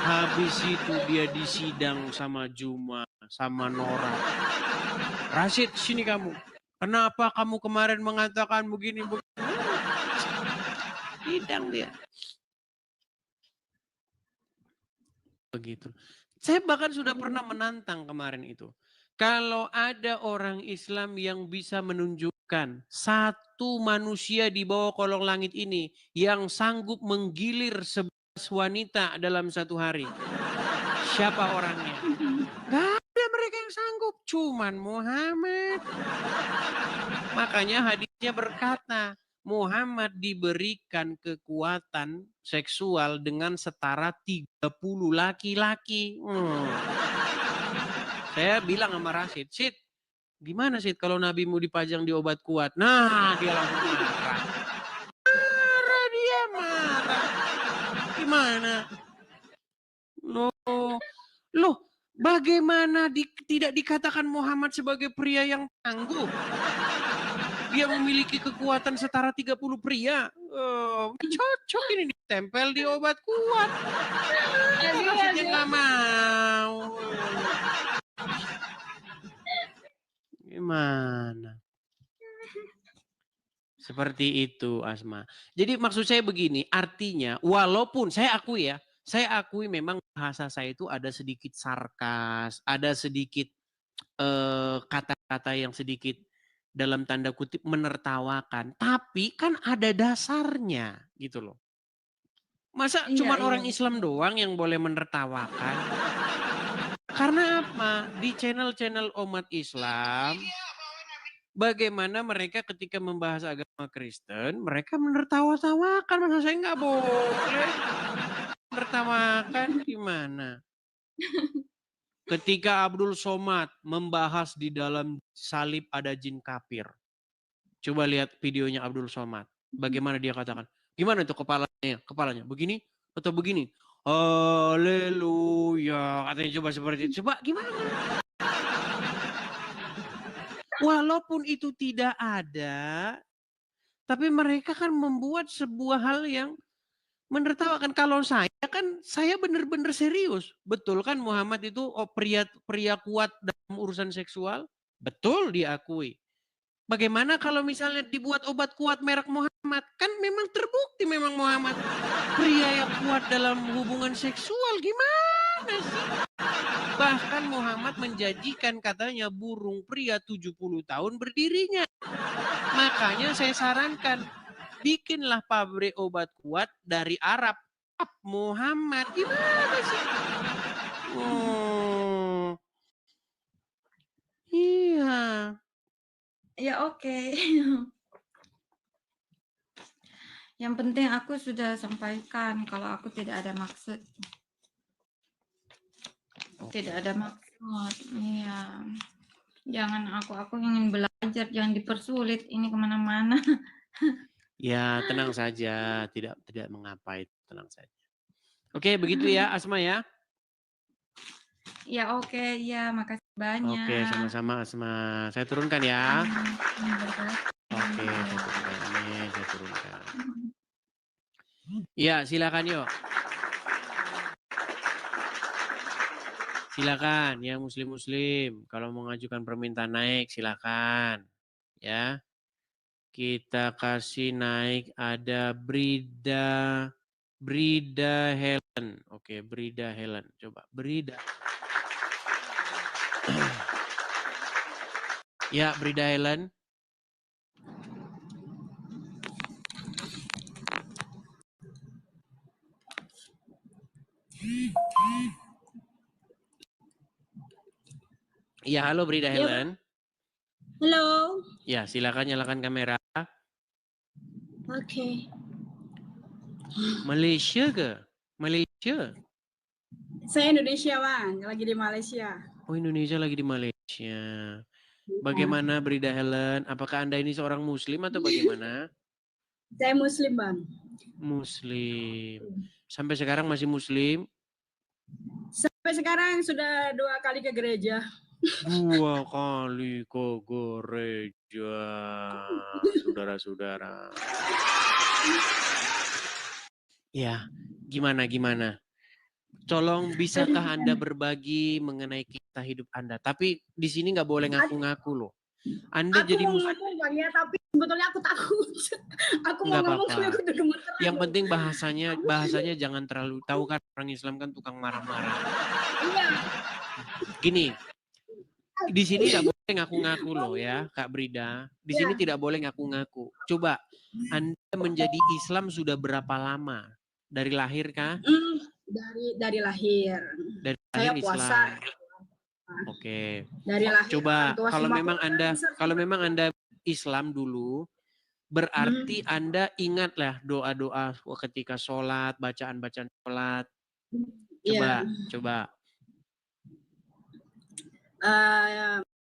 Habis itu dia disidang sama Juma, sama Nora. Rashid, sini kamu. Kenapa kamu kemarin mengatakan begini? Sidang dia. Begitu. Saya bahkan sudah pernah menantang kemarin itu. Kalau ada orang Islam yang bisa menunjukkan tunjukkan satu manusia di bawah kolong langit ini yang sanggup menggilir 11 wanita dalam satu hari. Siapa orangnya? Gak ada mereka yang sanggup, cuman Muhammad. Makanya hadisnya berkata, Muhammad diberikan kekuatan seksual dengan setara 30 laki-laki. Saya bilang sama Rashid, Sid, gimana Sid kalau nabimu dipajang di obat kuat? Nah, dia langsung marah. Dia marah. Gimana? Loh, bagaimana tidak dikatakan Muhammad sebagai pria yang tangguh? Dia memiliki kekuatan setara 30 pria. Cocok ini ditempel di obat kuat. Maksudnya nggak mau. Gimana? Seperti itu, Asma. Jadi maksud saya begini, artinya walaupun saya akui memang bahasa saya itu ada sedikit sarkas, ada sedikit kata-kata yang sedikit dalam tanda kutip menertawakan, tapi kan ada dasarnya gitu loh. Masa cuma orang Islam doang yang boleh menertawakan? Karena apa? Di channel-channel umat Islam, bagaimana mereka ketika membahas agama Kristen, mereka menertawa-tawakan. Masa saya nggak boleh menertawakan gimana? Ketika Abdul Somad membahas di dalam salib ada jin kafir. Coba lihat videonya Abdul Somad. Bagaimana dia katakan? Gimana itu kepalanya? Kepalanya begini atau begini? Haleluya. Katanya coba seperti itu. Coba gimana? Walaupun itu tidak ada, tapi mereka kan membuat sebuah hal yang menertawakan. Kalau saya benar-benar serius. Betul kan Muhammad itu pria kuat dalam urusan seksual? Betul diakui. Bagaimana kalau misalnya dibuat obat kuat merek Muhammad? Kan memang terbukti memang Muhammad pria yang kuat dalam hubungan seksual. Gimana sih? Bahkan Muhammad menjanjikan katanya burung pria 70 tahun berdirinya. Makanya saya sarankan, bikinlah pabrik obat kuat dari Arab. Muhammad, gimana sih? Iya. Ya oke. Yang penting aku sudah sampaikan kalau aku tidak ada maksud. Tidak ada maksud. Iya. Jangan aku ingin belajar, jangan dipersulit ini kemana-mana. Ya, tenang saja, tidak mengapa itu, tenang saja. Oke, begitu ya Asma ya. Ya oke, ya makasih banyak. Oke, sama-sama Asma. Saya turunkan ya. Oke, saya turunkan. Ini saya turunkan. Ya, silakan yuk. Silakan yang muslim-muslim. Kalau mau mengajukan permintaan naik, silakan. Ya. Kita kasih naik ada Brida Helen. Oke, Brida Helen. Coba Brida. Ya, Brida Helen. Ya, halo Brida Helen. Halo. Ya, silakan nyalakan kamera. Oke. Malaysia ke? Malaysia? Saya Indonesia, Bang. Lagi di Malaysia. Oh, Indonesia lagi di Malaysia. Bagaimana Brida Helen? Apakah Anda ini seorang muslim atau bagaimana? Saya muslim, Bang. Muslim. Sampai sekarang masih muslim? Sampai sekarang sudah 2 kali ke gereja. 2 kali ke gereja, saudara-saudara. Ya, gimana? Tolong bisakah Anda berbagi mengenai kisah hidup Anda? Tapi di sini nggak boleh ngaku-ngaku loh. Anda aku jadi mau ngomong, Bang, ya, tapi sebetulnya aku takut. Aku mau ngomong tapi aku udah gemeteran. Yang penting bahasanya jangan terlalu, tahu kan orang Islam kan tukang marah-marah. Iya. Gini, Di sini nggak boleh ngaku-ngaku loh ya, Kak Brida. Di sini tidak boleh ngaku-ngaku. Coba, Anda menjadi Islam sudah berapa lama? Dari lahir kah? Dari lahir. Dari Saya lahir puasa. Islam. Oke. Dari lahir. Coba kalau memang Anda Islam dulu, berarti Anda ingatlah doa-doa ketika sholat, bacaan-bacaan sholat. Coba.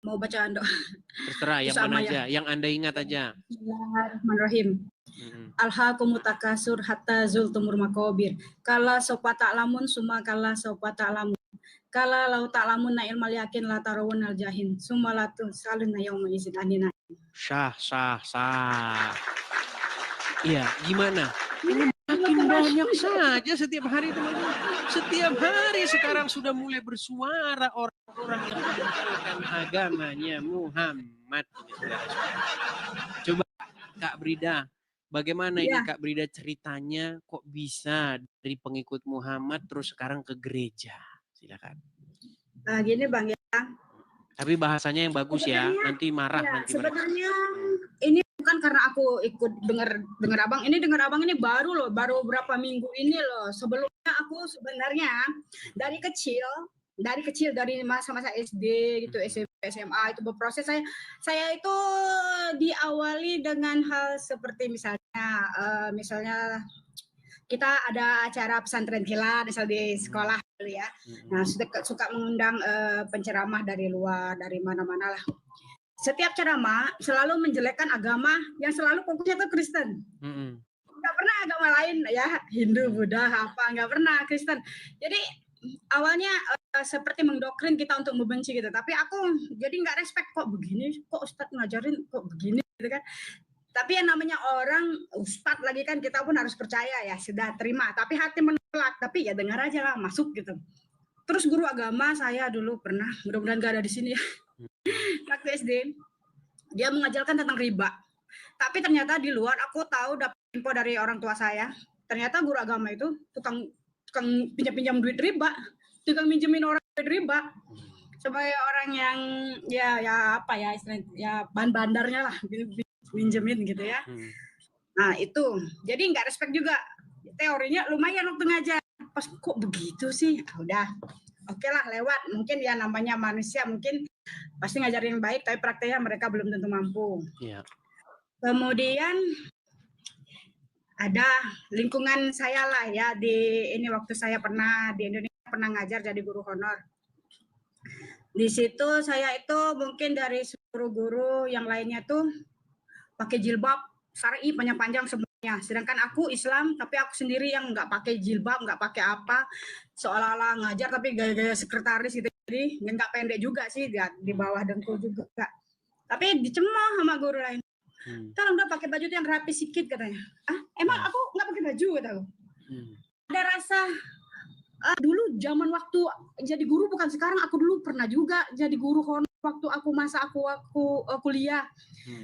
Mau bacaan doa. Terserah yang mana aja, yang Anda ingat aja. Bismillahirrahmanirrahim. Alhaakumut takasur hatta zultumur maqabir. Kala sopa ta'lamun summa kala sopa ta'lamun. Kala lau ta'lamun na ilmal yakin la tarawun al jahin. Summa la tusalun yauma izin anina. Sah. Iya, gimana? Ini makin banyak saja setiap hari, teman-teman. Setiap hari sekarang sudah mulai bersuara orang-orang yang meninggalkan agamanya Muhammad. Coba Kak Brida, bagaimana ini Kak Brida ceritanya kok bisa dari pengikut Muhammad terus sekarang ke gereja? Silakan. Gini Bang ya. Tapi bahasanya yang bagus ya, nanti marah nanti. Sebenarnya ini bukan karena aku ikut dengar abang. Ini dengar abang ini baru berapa minggu ini loh. Sebelumnya aku sebenarnya dari kecil dari masa-masa SD gitu, SMP, SMA itu berproses. Saya itu diawali dengan hal seperti misalnya kita ada acara pesantren kilat misal di sekolah dulu ya. Nah, suka mengundang penceramah dari luar, dari mana-mana lah. Setiap ceramah selalu menjelekkan agama yang selalu fokusnya itu Kristen. Nggak pernah agama lain ya, Hindu, Buddha, nggak pernah Kristen. Jadi awalnya seperti mendoktrin kita untuk membenci gitu. Tapi aku jadi nggak respect, kok begini, kok Ustadz ngajarin kok begini gitu kan. Tapi yang namanya orang ustadz lagi kan, kita pun harus percaya ya, sudah terima. Tapi hati menolak, tapi ya dengar aja lah, masuk gitu. Terus guru agama saya dulu pernah, mudah-mudahan gak ada di sini ya, waktu SD, dia mengajarkan tentang riba. Tapi ternyata di luar aku tahu dapat info dari orang tua saya, ternyata guru agama itu tukang pinjam duit riba, tukang minjemin orang duit riba. Sebagai orang yang istilahnya ban bandarnya lah, minjemin gitu ya. Nah itu jadi nggak respect juga, teorinya lumayan waktu ngajar, pas kok begitu sih, udah oke lah lewat. Mungkin ya namanya manusia, mungkin pasti ngajarin yang baik, tapi prakteknya mereka belum tentu mampu. Kemudian ada lingkungan saya lah ya, waktu saya pernah di Indonesia pernah ngajar jadi guru honor. Di situ saya itu mungkin dari seluruh guru yang lainnya tuh pakai jilbab syar'i panjang-panjang semuanya. Sedangkan aku Islam, tapi aku sendiri yang nggak pakai jilbab, nggak pakai apa, seolah-olah ngajar tapi gaya-gaya sekretaris gitu. Jadi nggak pendek juga sih, di bawah dengkul juga. Tapi dicemooh sama guru lain. Kalau udah pakai baju yang rapi sedikit katanya. Emang aku nggak pakai baju kataku. Ada rasa dulu zaman waktu jadi guru, bukan sekarang. Aku dulu pernah juga jadi guru honor waktu aku kuliah.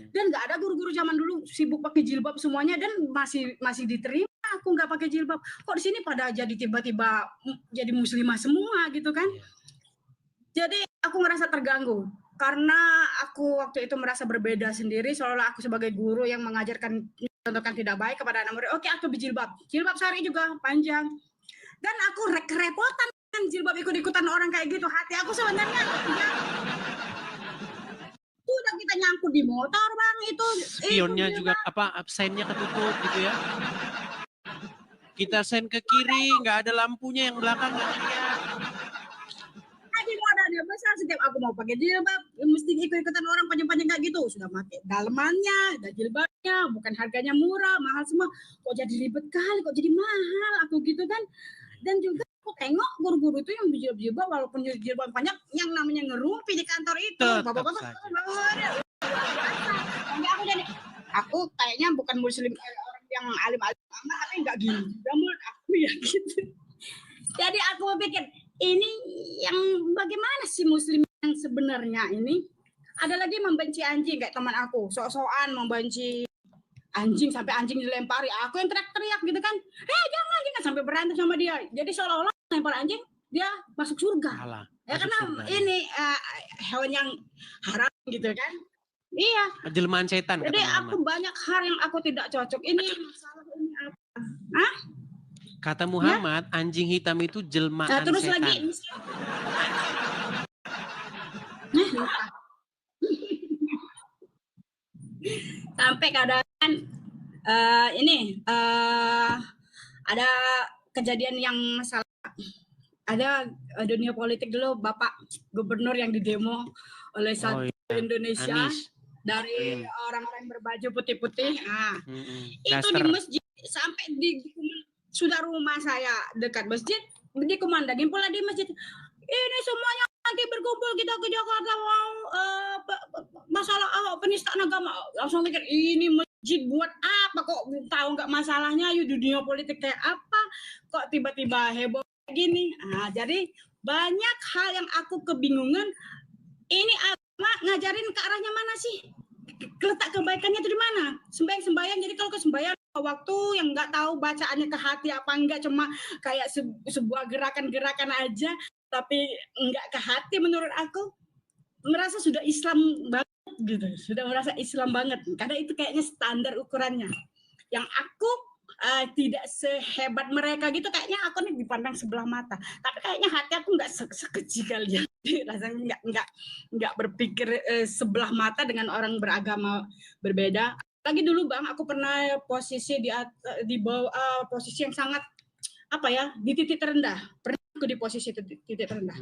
Dan nggak ada guru-guru zaman dulu sibuk pakai jilbab semuanya, dan masih diterima aku nggak pakai jilbab. Kok di sini pada jadi tiba-tiba jadi muslimah semua gitu kan? Jadi aku merasa terganggu karena aku waktu itu merasa berbeda sendiri, seolah aku sebagai guru yang mengajarkan contohkan tidak baik kepada anak murid. Oke, aku berjilbab syar'i juga panjang, dan aku kerepotan kan jilbab ikut-ikutan orang kayak gitu. Hati aku sebenarnya udah kita nyangkut di motor Bang, itu spionnya juga absennya ketutup gitu ya. Kita sen ke kiri, nggak ada lampunya, yang belakang nggak lihat. Tadi modalnya besar, setiap aku mau pakai jilbab mesti ikut-ikutan orang panjang-panjang kayak gitu. Sudah pakai dalemannya, ada jilbabnya, bukan harganya murah, mahal semua. Kok jadi ribet kali, kok jadi mahal aku gitu kan. Dan juga aku tengok guru-guru itu yang berjilbab, walaupun jilbab banyak, yang namanya ngerumpi di kantor itu. Bapak-bapak aku kayaknya bukan muslim orang yang alim-alim amat, tapi enggak gini. Menurut aku ya gitu. Jadi aku pikir, ini yang bagaimana sih muslim yang sebenarnya ini? Ada lagi membenci anjing kayak teman aku, sok-sokan membenci anjing sampai anjing dilempari. Aku yang teriak-teriak gitu kan. Jangan sampai berantem sama dia. Jadi seolah-olah lempar anjing dia masuk surga. Pahala. Ya Masuk karena surga, ya. ini hewan yang haram gitu kan. Iya. Jelmaan setan kata Jadi Muhammad. aku banyak hal yang aku tidak cocok. Ini masalah ini apa? Hah? Kata Muhammad, anjing hitam itu jelmaan Nah, terus setan. lagi sampai kadang ada kejadian yang masalah. Ada dunia politik dulu, Bapak Gubernur yang didemo oleh satu Indonesia. Anies. Dari orang-orang berbaju putih-putih. Nah, itu Daster. di masjid sampai sudah rumah saya dekat masjid, dikumandangin pula di masjid. Ini semuanya nanti berkumpul kita ke Jakarta mau masalah penistaan agama. Langsung mikir ini masjid buat apa kok tahu nggak masalahnya? Yuk dunia politik kayak apa? Kok tiba-tiba heboh gini? Nah, jadi banyak hal yang aku kebingungan. Ini agama ngajarin ke arahnya mana sih? Letak kebaikannya itu di mana? Sembahyang, jadi kalau ke sembahyang waktu yang nggak tahu bacaannya ke hati apa enggak, cuma kayak sebuah gerakan-gerakan aja, tapi enggak ke hati menurut aku. Merasa sudah Islam banget gitu, sudah merasa Islam banget. Karena itu kayaknya standar ukurannya. Yang aku tidak sehebat mereka gitu, kayaknya aku nih dipandang sebelah mata. Tapi kayaknya hati aku nggak sekecil kalian. Rasanya nggak berpikir sebelah mata dengan orang beragama berbeda. Lagi dulu Bang, aku pernah posisi di bawah posisi yang sangat di titik terendah. Pernah aku di posisi titik terendah.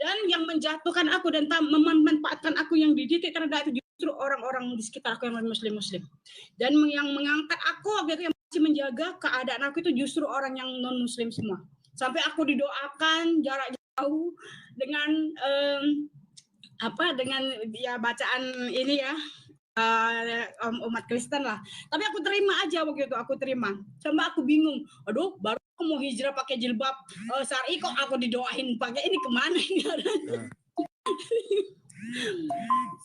Dan yang menjatuhkan aku dan memanfaatkan aku yang di titik terendah itu justru orang-orang di sekitar aku yang muslim. Dan yang mengangkat aku waktu itu yang masih menjaga keadaan aku itu justru orang yang non muslim semua. Sampai aku didoakan jarak jauh dengan dengan ya bacaan ini ya umat Kristen lah. Tapi aku terima aja waktu itu, aku terima. Sampai aku bingung, aduh baru aku mau hijrah pakai jilbab syar'i kok aku didoain pakai ini kemana ini?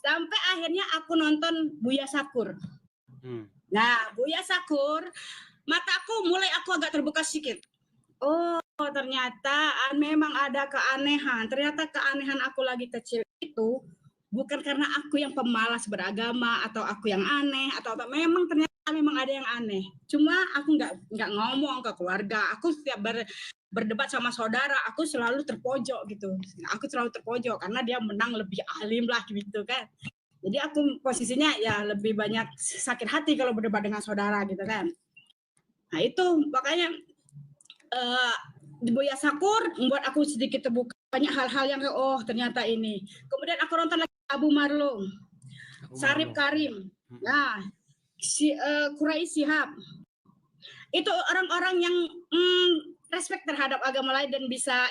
Sampai akhirnya aku nonton Buya Sakur. Nah, Buya Sakur, mataku mulai aku agak terbuka sedikit. Oh, ternyata memang ada keanehan. Ternyata keanehan aku lagi kecil itu bukan karena aku yang pemalas beragama atau aku yang aneh atau memang ternyata ada yang aneh. Cuma aku nggak ngomong ke keluarga. Aku setiap berdebat sama saudara, aku selalu terpojok gitu. Aku selalu terpojok karena dia menang lebih alim lah gitu kan. Jadi aku posisinya ya lebih banyak sakit hati kalau berdebat dengan saudara gitu kan. Nah itu makanya di Buya Sakur membuat aku sedikit terbuka banyak hal-hal yang ternyata ini. Kemudian aku nonton lagi Abu Marlum, Sarip Karim, nah Quraish Shihab. Itu orang-orang yang respect terhadap agama lain dan bisa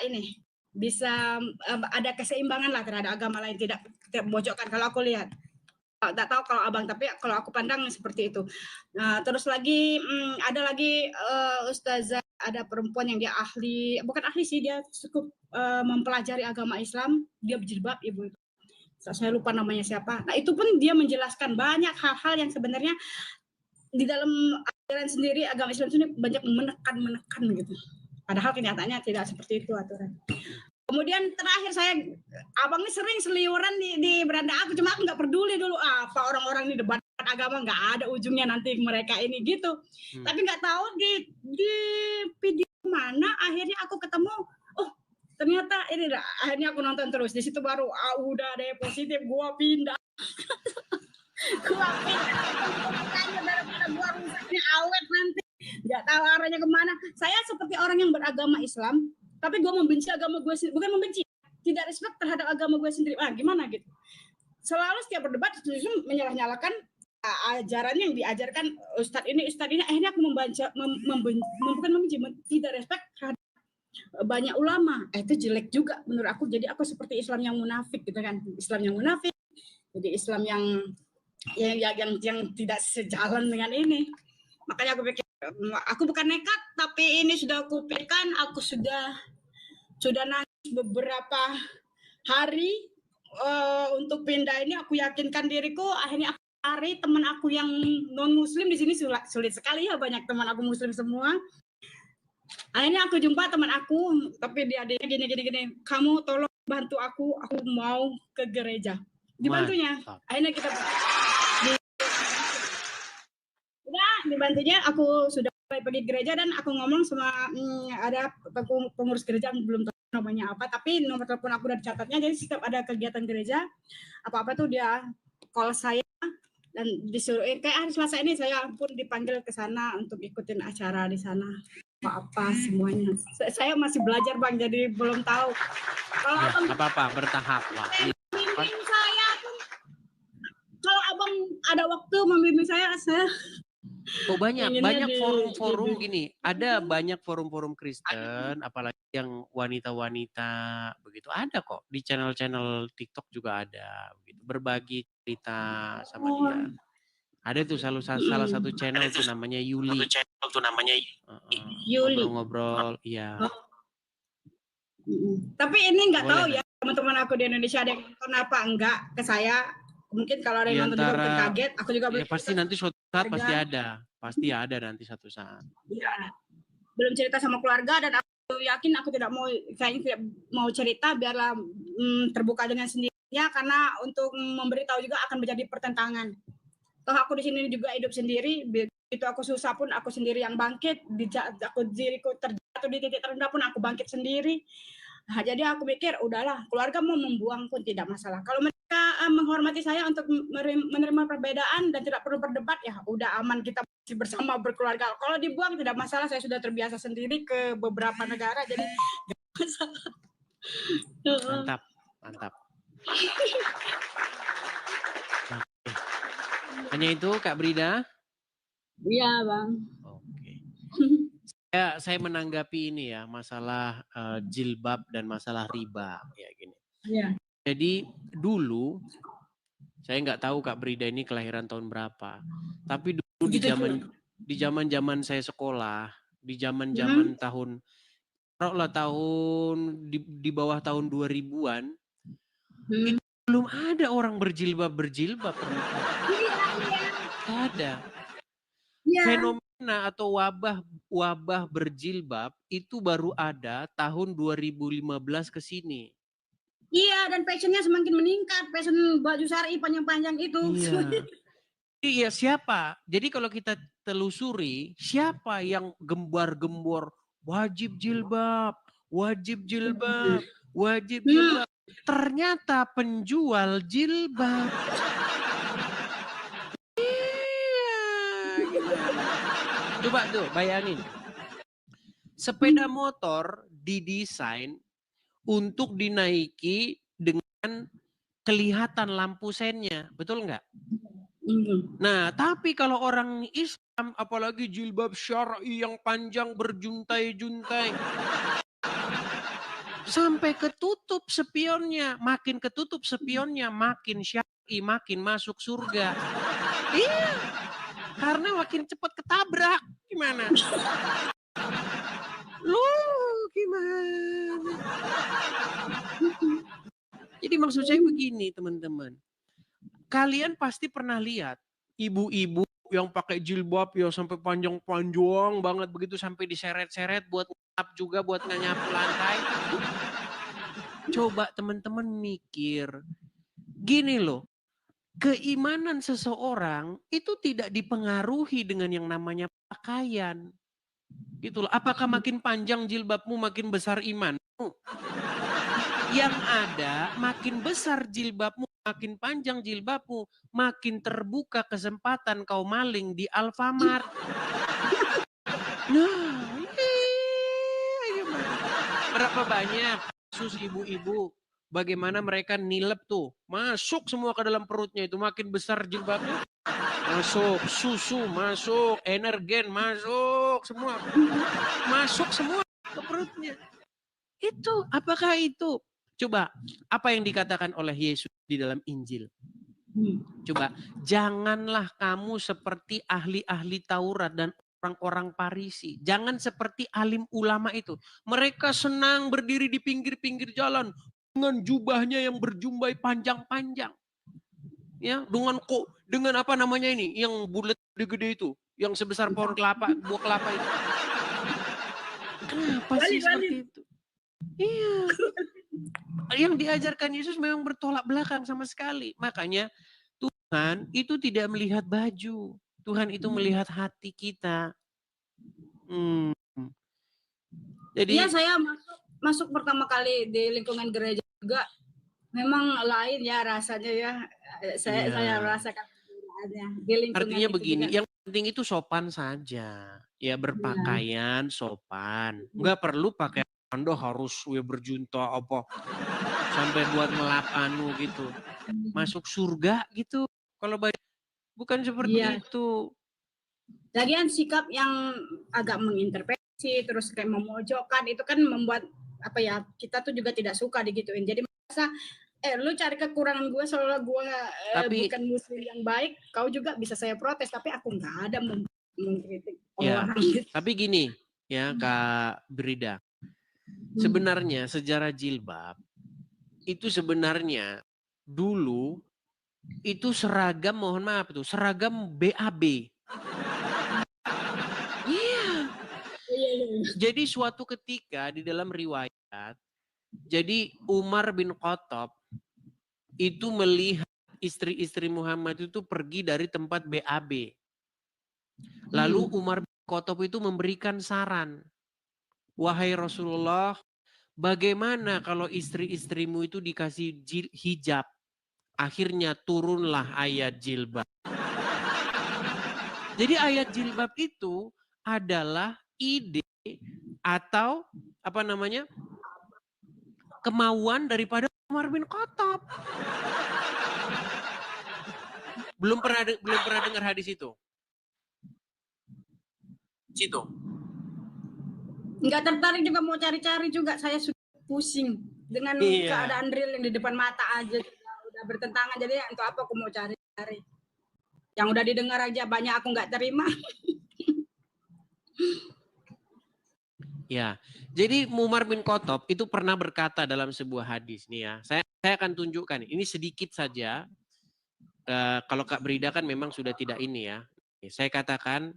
ada keseimbangan lah terhadap agama lain, tidak memojokkan kalau aku lihat. Tak tahu kalau abang, tapi kalau aku pandang seperti itu. Nah, terus lagi ada lagi ustazah, ada perempuan yang dia bukan ahli sih, dia cukup mempelajari agama Islam, dia berjilbab, ibu itu. Saya lupa namanya siapa. Nah, itu pun dia menjelaskan banyak hal-hal yang sebenarnya di dalam ajaran sendiri agama Islam sendiri banyak menekan gitu. Padahal kenyataannya tidak seperti itu aturan. Kemudian terakhir abang ini sering seliuran di beranda aku, cuma aku nggak peduli dulu apa orang-orang ini debat agama, nggak ada ujungnya nanti mereka ini gitu. Tapi nggak tahu di video mana akhirnya aku ketemu, ternyata ini dah, akhirnya aku nonton terus. Di situ baru udah ada yang positif, gua pindah. Gua daripada gua rusaknya awet nanti, nggak tahu arahnya kemana. Saya seperti orang yang beragama Islam, tapi gue membenci agama gue sendiri. Bukan membenci, tidak respect terhadap agama gue sendiri. Gimana gitu. Selalu setiap berdebat justru menyalah-nyalakan ajaran yang diajarkan ustadz ini. Akhirnya aku bukan membenci, tidak respect terhadap banyak ulama. Itu jelek juga menurut aku. Jadi aku seperti Islam yang munafik gitu kan. Islam yang munafik. Jadi Islam yang tidak sejalan dengan ini. Makanya aku pikir, aku bukan nekat, tapi ini sudah aku pikirkan, aku sudah nangis beberapa hari untuk pindah ini. Aku yakinkan diriku, akhirnya aku cari teman aku yang non muslim di sini sulit sekali ya, banyak teman aku muslim semua. Akhirnya aku jumpa teman aku, tapi dia gini, kamu tolong bantu aku mau ke gereja. Dibantunya. Mantap. Akhirnya kita udah dibantunya, aku sudah mulai pergi gereja dan aku ngomong sama ada pengurus gereja, belum tahu namanya apa, tapi nomor telepon aku udah dicatatnya, jadi setiap ada kegiatan gereja apa-apa tuh dia call saya dan disuruh kayak hari Selasa ini saya pun dipanggil ke sana untuk ikutin acara di sana apa semuanya. Saya masih belajar Bang, jadi belum tahu. Kalau Ya, abang apa-apa, bertahap lah. membimbing saya pun, kalau abang ada waktu membimbing saya Oh banyak pengennya forum-forum gini. Ada banyak forum-forum Kristen, apalagi yang wanita-wanita begitu. Ada kok di channel-channel TikTok juga ada. Begitu. Berbagi cerita sama dia. Ada tuh salah satu channel tuh namanya Yuli. Yuli. Ngobrol-ngobrol, iya. Tapi ini nggak tahu Boleh. ya teman-teman aku di Indonesia ada yang nonton apa enggak ke saya. Mungkin kalau ada Di yang nonton juga mungkin antara- kaget. Aku juga Ya, pasti nanti suatu saat keluarga. pasti ada nanti satu saat. Ya, belum cerita sama keluarga dan aku yakin aku tidak mau cerita, biarlah terbuka dengan sendirinya, karena untuk memberitahu juga akan menjadi pertentangan. Toh aku di sini juga hidup sendiri, begitu aku susah pun aku sendiri yang bangkit, diriku terjatuh di titik terendah pun aku bangkit sendiri. Nah, jadi aku pikir udahlah, keluarga mau membuang pun tidak masalah. Kalau mereka menghormati saya untuk menerima perbedaan dan tidak perlu berdebat, ya udah aman, kita masih bersama berkeluarga. Kalau dibuang tidak masalah, saya sudah terbiasa sendiri ke beberapa negara, jadi tidak masalah. Mantap, mantap. Hanya itu Kak Brida? Iya Bang. Oke. Saya menanggapi ini ya, masalah jilbab dan masalah riba ya gini. Iya. Jadi dulu saya nggak tahu Kak Brida ini kelahiran tahun berapa, tapi dulu di zaman saya sekolah, di zaman tahun di bawah tahun 2000-an, itu belum ada orang berjilbab. Ada. Iya. Fenomena atau wabah berjilbab itu baru ada tahun 2015 ke sini. Iya, dan fashionnya semakin meningkat, fashion baju syar'i panjang-panjang itu. Iya. Iya, siapa? Jadi kalau kita telusuri, siapa yang gembar-gembor wajib jilbab. Ternyata penjual jilbab. Coba tuh bayangin. Sepeda motor didesain untuk dinaiki dengan kelihatan lampu sennya. Betul nggak? Nah, tapi kalau orang Islam, apalagi jilbab syar'i yang panjang berjuntai-juntai, sampai ketutup spionnya. Makin ketutup spionnya, makin syar'i, makin masuk surga. Iya. Karena makin cepat ketabrak. Gimana? Gimana? Jadi maksud saya begini teman-teman. Kalian pasti pernah lihat ibu-ibu yang pakai jilbab ya sampai panjang-panjang banget begitu, sampai diseret-seret buat ngap juga, buat nyapu lantai. Coba teman-teman mikir. Gini loh. Keimanan seseorang itu tidak dipengaruhi dengan yang namanya pakaian. Gitu loh. Apakah makin panjang jilbabmu makin besar imanmu? Yang ada makin besar jilbabmu, makin panjang jilbabmu, makin terbuka kesempatan kau maling di Alfamart. Nah, berapa banyak kasus ibu-ibu bagaimana mereka nilep tuh, masuk semua ke dalam perutnya, itu makin besar jilbabnya, masuk susu, masuk energen, masuk semua ke perutnya. Itu apakah itu? Coba apa yang dikatakan oleh Yesus di dalam Injil? Coba, janganlah kamu seperti ahli-ahli Taurat dan orang-orang Farisi. Jangan seperti alim ulama itu. Mereka senang berdiri di pinggir-pinggir jalan dengan jubahnya yang berjumbai panjang-panjang. Ya, dengan apa namanya ini? Yang bulat gede-gede itu, yang sebesar pohon kelapa, buah kelapa itu. Kenapa sih seperti itu? Iya. Yang diajarkan Yesus memang bertolak belakang sama sekali. Makanya Tuhan itu tidak melihat baju. Tuhan itu melihat hati kita. Jadi Iya, saya masuk pertama kali di lingkungan gereja juga. Memang lain ya rasanya ya. Saya rasakan di lingkungan. Artinya itu begini, juga. yang penting itu sopan saja. Ya berpakaian sopan. Enggak perlu pakai Anda harus berjunta apa sampai buat ngelap anu gitu. Masuk surga gitu. Kalau bukan seperti itu. Lagian sikap yang agak mengintervensi terus kayak memojokkan itu kan membuat apa ya, kita tuh juga tidak suka digituin. Jadi merasa lu cari kekurangan gue soalnya gue bukan muslim yang baik, kau juga bisa saya protes, tapi aku nggak ada mengkritik orang gitu. Tapi gini ya Kak Brida, sebenarnya sejarah jilbab itu sebenarnya dulu itu seragam, mohon maaf itu seragam BAB. Jadi suatu ketika di dalam riwayat, jadi Umar bin Khattab itu melihat istri-istri Muhammad itu pergi dari tempat BAB. Lalu Umar bin Khattab itu memberikan saran. Wahai Rasulullah, bagaimana kalau istri-istrimu itu dikasih hijab? Akhirnya turunlah ayat jilbab. Jadi ayat jilbab itu adalah ide atau apa namanya kemauan daripada Umar bin Khattab. Belum pernah dengar hadis itu. Situ. Nggak tertarik juga, mau cari-cari juga, saya sudah pusing dengan keadaan real yang di depan mata aja udah bertentangan. Jadi untuk apa aku mau cari-cari? Yang udah didengar aja banyak aku nggak terima. Ya, jadi Umar bin Khattab itu pernah berkata dalam sebuah hadis nih ya. Saya akan tunjukkan. Ini sedikit saja. Kalau Kak Brida kan memang sudah tidak ini ya. Saya katakan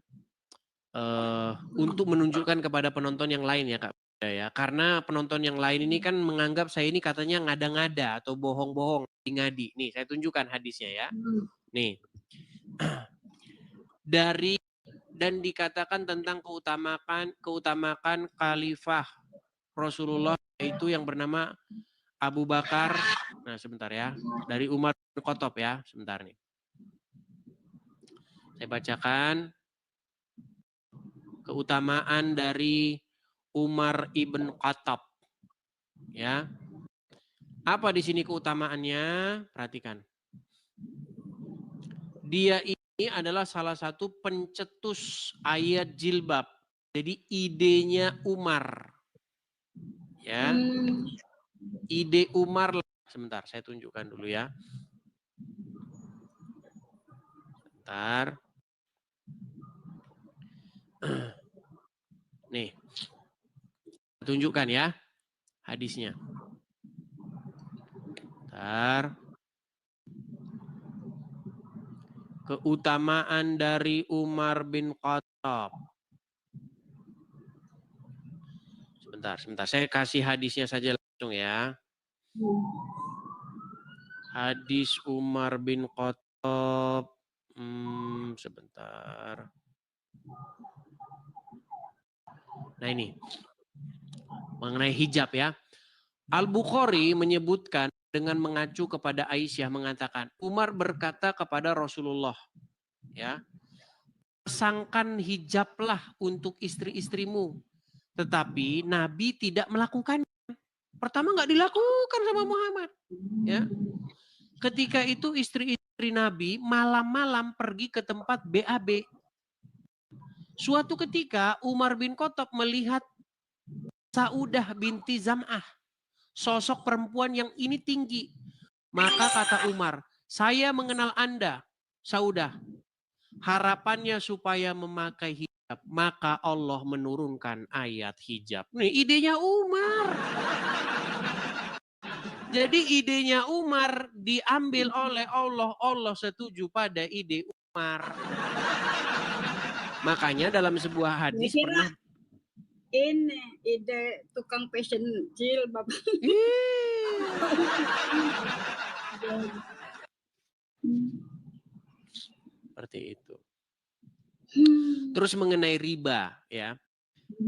untuk menunjukkan kepada penonton yang lain ya Kak Brida ya. Karena penonton yang lain ini kan menganggap saya ini katanya ngada-ngada atau bohong-bohong, ngadi. Nih, saya tunjukkan hadisnya ya. Nih. Dan dikatakan tentang keutamaan khalifah Rasulullah itu yang bernama Abu Bakar. Nah, sebentar ya. Dari Umar bin Khattab ya, sebentar nih. Saya bacakan keutamaan dari Umar ibn Khattab. Ya. Apa di sini keutamaannya? Perhatikan. Dia ini adalah salah satu pencetus ayat jilbab. Jadi idenya Umar. Ya. Ide Umar. Sebentar, saya tunjukkan dulu ya. Sebentar. Nih. Tunjukkan ya hadisnya. Sebentar. Keutamaan dari Umar bin Khattab. Sebentar. Saya kasih hadisnya saja langsung ya. Hadis Umar bin Khattab. Sebentar. Nah ini. Mengenai hijab ya. Al-Bukhari menyebutkan dengan mengacu kepada Aisyah mengatakan, Umar berkata kepada Rasulullah, ya, pasangkan hijablah untuk istri-istrimu. Tetapi Nabi tidak melakukannya. Pertama nggak dilakukan sama Muhammad. Ya. Ketika itu istri-istri Nabi malam-malam pergi ke tempat BAB. Suatu ketika Umar bin Khattab melihat Saudah binti Zam'ah. Sosok perempuan yang ini tinggi. Maka kata Umar, saya mengenal Anda, Saudah. Harapannya supaya memakai hijab. Maka Allah menurunkan ayat hijab. Nih idenya Umar. Jadi idenya Umar diambil oleh Allah. Allah setuju pada ide Umar. Makanya dalam sebuah hadis pernah. ini ide tukang fashion jilbab. Seperti itu. Terus mengenai riba ya.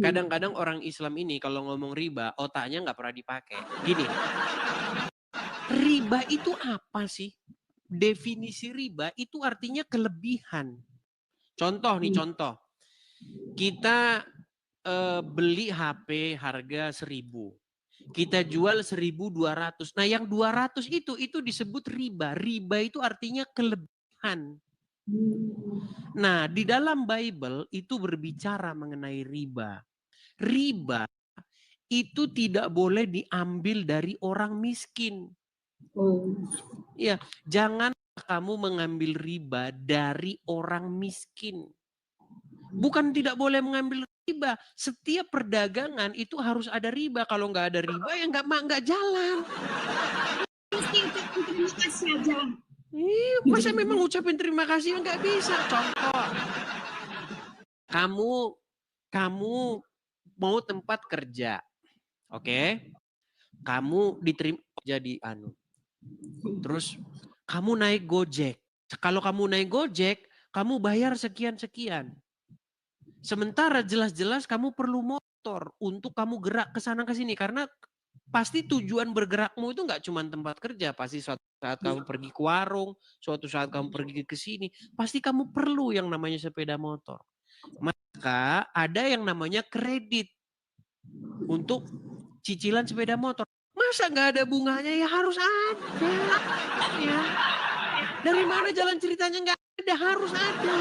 Kadang-kadang orang Islam ini kalau ngomong riba otaknya nggak pernah dipakai. Gini, riba itu apa sih? Definisi riba itu artinya kelebihan. Contoh nih contoh. Kita beli HP harga 1.000. Kita jual 1.200. Nah yang 200 itu disebut riba. Riba itu artinya kelebihan. Nah, di dalam Bible itu berbicara mengenai riba. Riba itu tidak boleh diambil dari orang miskin. Ya, jangan kamu mengambil riba dari orang miskin. Bukan tidak boleh mengambil riba. Setiap perdagangan itu harus ada riba. Kalau nggak ada riba ya nggak jalan. Terima kasih aja. Masa memang ucapin terima kasih nggak bisa. Contoh, kamu mau tempat kerja, oke? Kamu diterima jadi terus kamu naik Gojek. Kalau kamu naik Gojek, kamu bayar sekian-sekian. Sementara jelas-jelas kamu perlu motor untuk kamu gerak ke sana ke sini karena pasti tujuan bergerakmu itu nggak cuma tempat kerja, pasti suatu saat kamu pergi ke warung, suatu saat kamu pergi ke sini, pasti kamu perlu yang namanya sepeda motor. Maka ada yang namanya kredit untuk cicilan sepeda motor. Masa nggak ada bunganya? Ya harus ada. Ya. Dari mana jalan ceritanya nggak ada? Harus ada.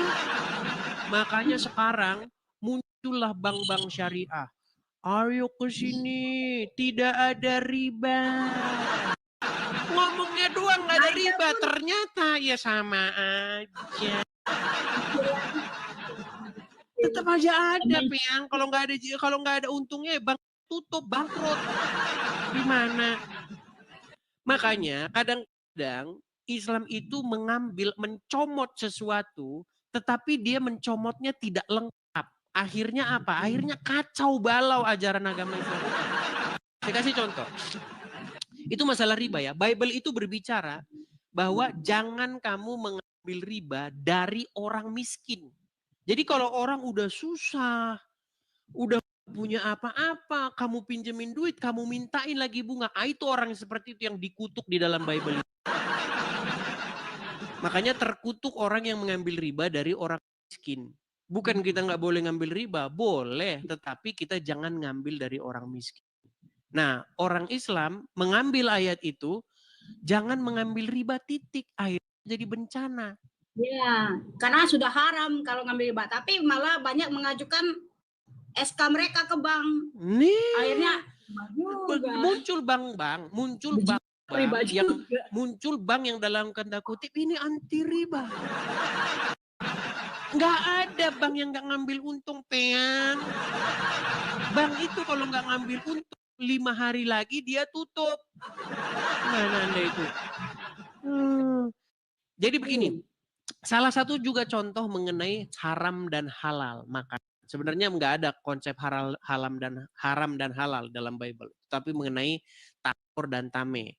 Makanya sekarang muncullah bank-bank syariah. Ayo ke sini, tidak ada riba. Ngomongnya doang nggak ada riba, ternyata ya sama aja. Tetap aja ada, Piang. Kalau nggak ada untungnya, bank tutup, bangkrut. Gimana? Makanya kadang-kadang Islam itu mencomot sesuatu, tetapi dia mencomotnya tidak lengkap. Akhirnya apa? Akhirnya kacau balau ajaran agama Islam. Saya kasih contoh. Itu masalah riba ya. Bible itu berbicara bahwa jangan kamu mengambil riba dari orang miskin. Jadi kalau orang udah susah, udah punya apa-apa, kamu pinjemin duit, kamu mintain lagi bunga. Itu orang seperti itu yang dikutuk di dalam Bible. Makanya terkutuk orang yang mengambil riba dari orang miskin. Bukan kita nggak boleh ngambil riba, boleh, tetapi kita jangan ngambil dari orang miskin. Nah, orang Islam mengambil ayat itu, jangan mengambil riba titik, akhirnya jadi bencana. Ya, karena sudah haram kalau ngambil riba, tapi malah banyak mengajukan SK mereka ke bank. Nih, Akhirnya muncul bank yang dalam tanda kutip ini anti riba. Nggak ada bank yang nggak ngambil untung, Peang. Bank itu kalau nggak ngambil untung 5 hari lagi dia tutup. Mana Anda itu? Jadi begini, salah satu juga contoh mengenai haram dan halal makan. Sebenarnya nggak ada konsep haram dan halal dalam Bible, tapi mengenai tahor dan tame,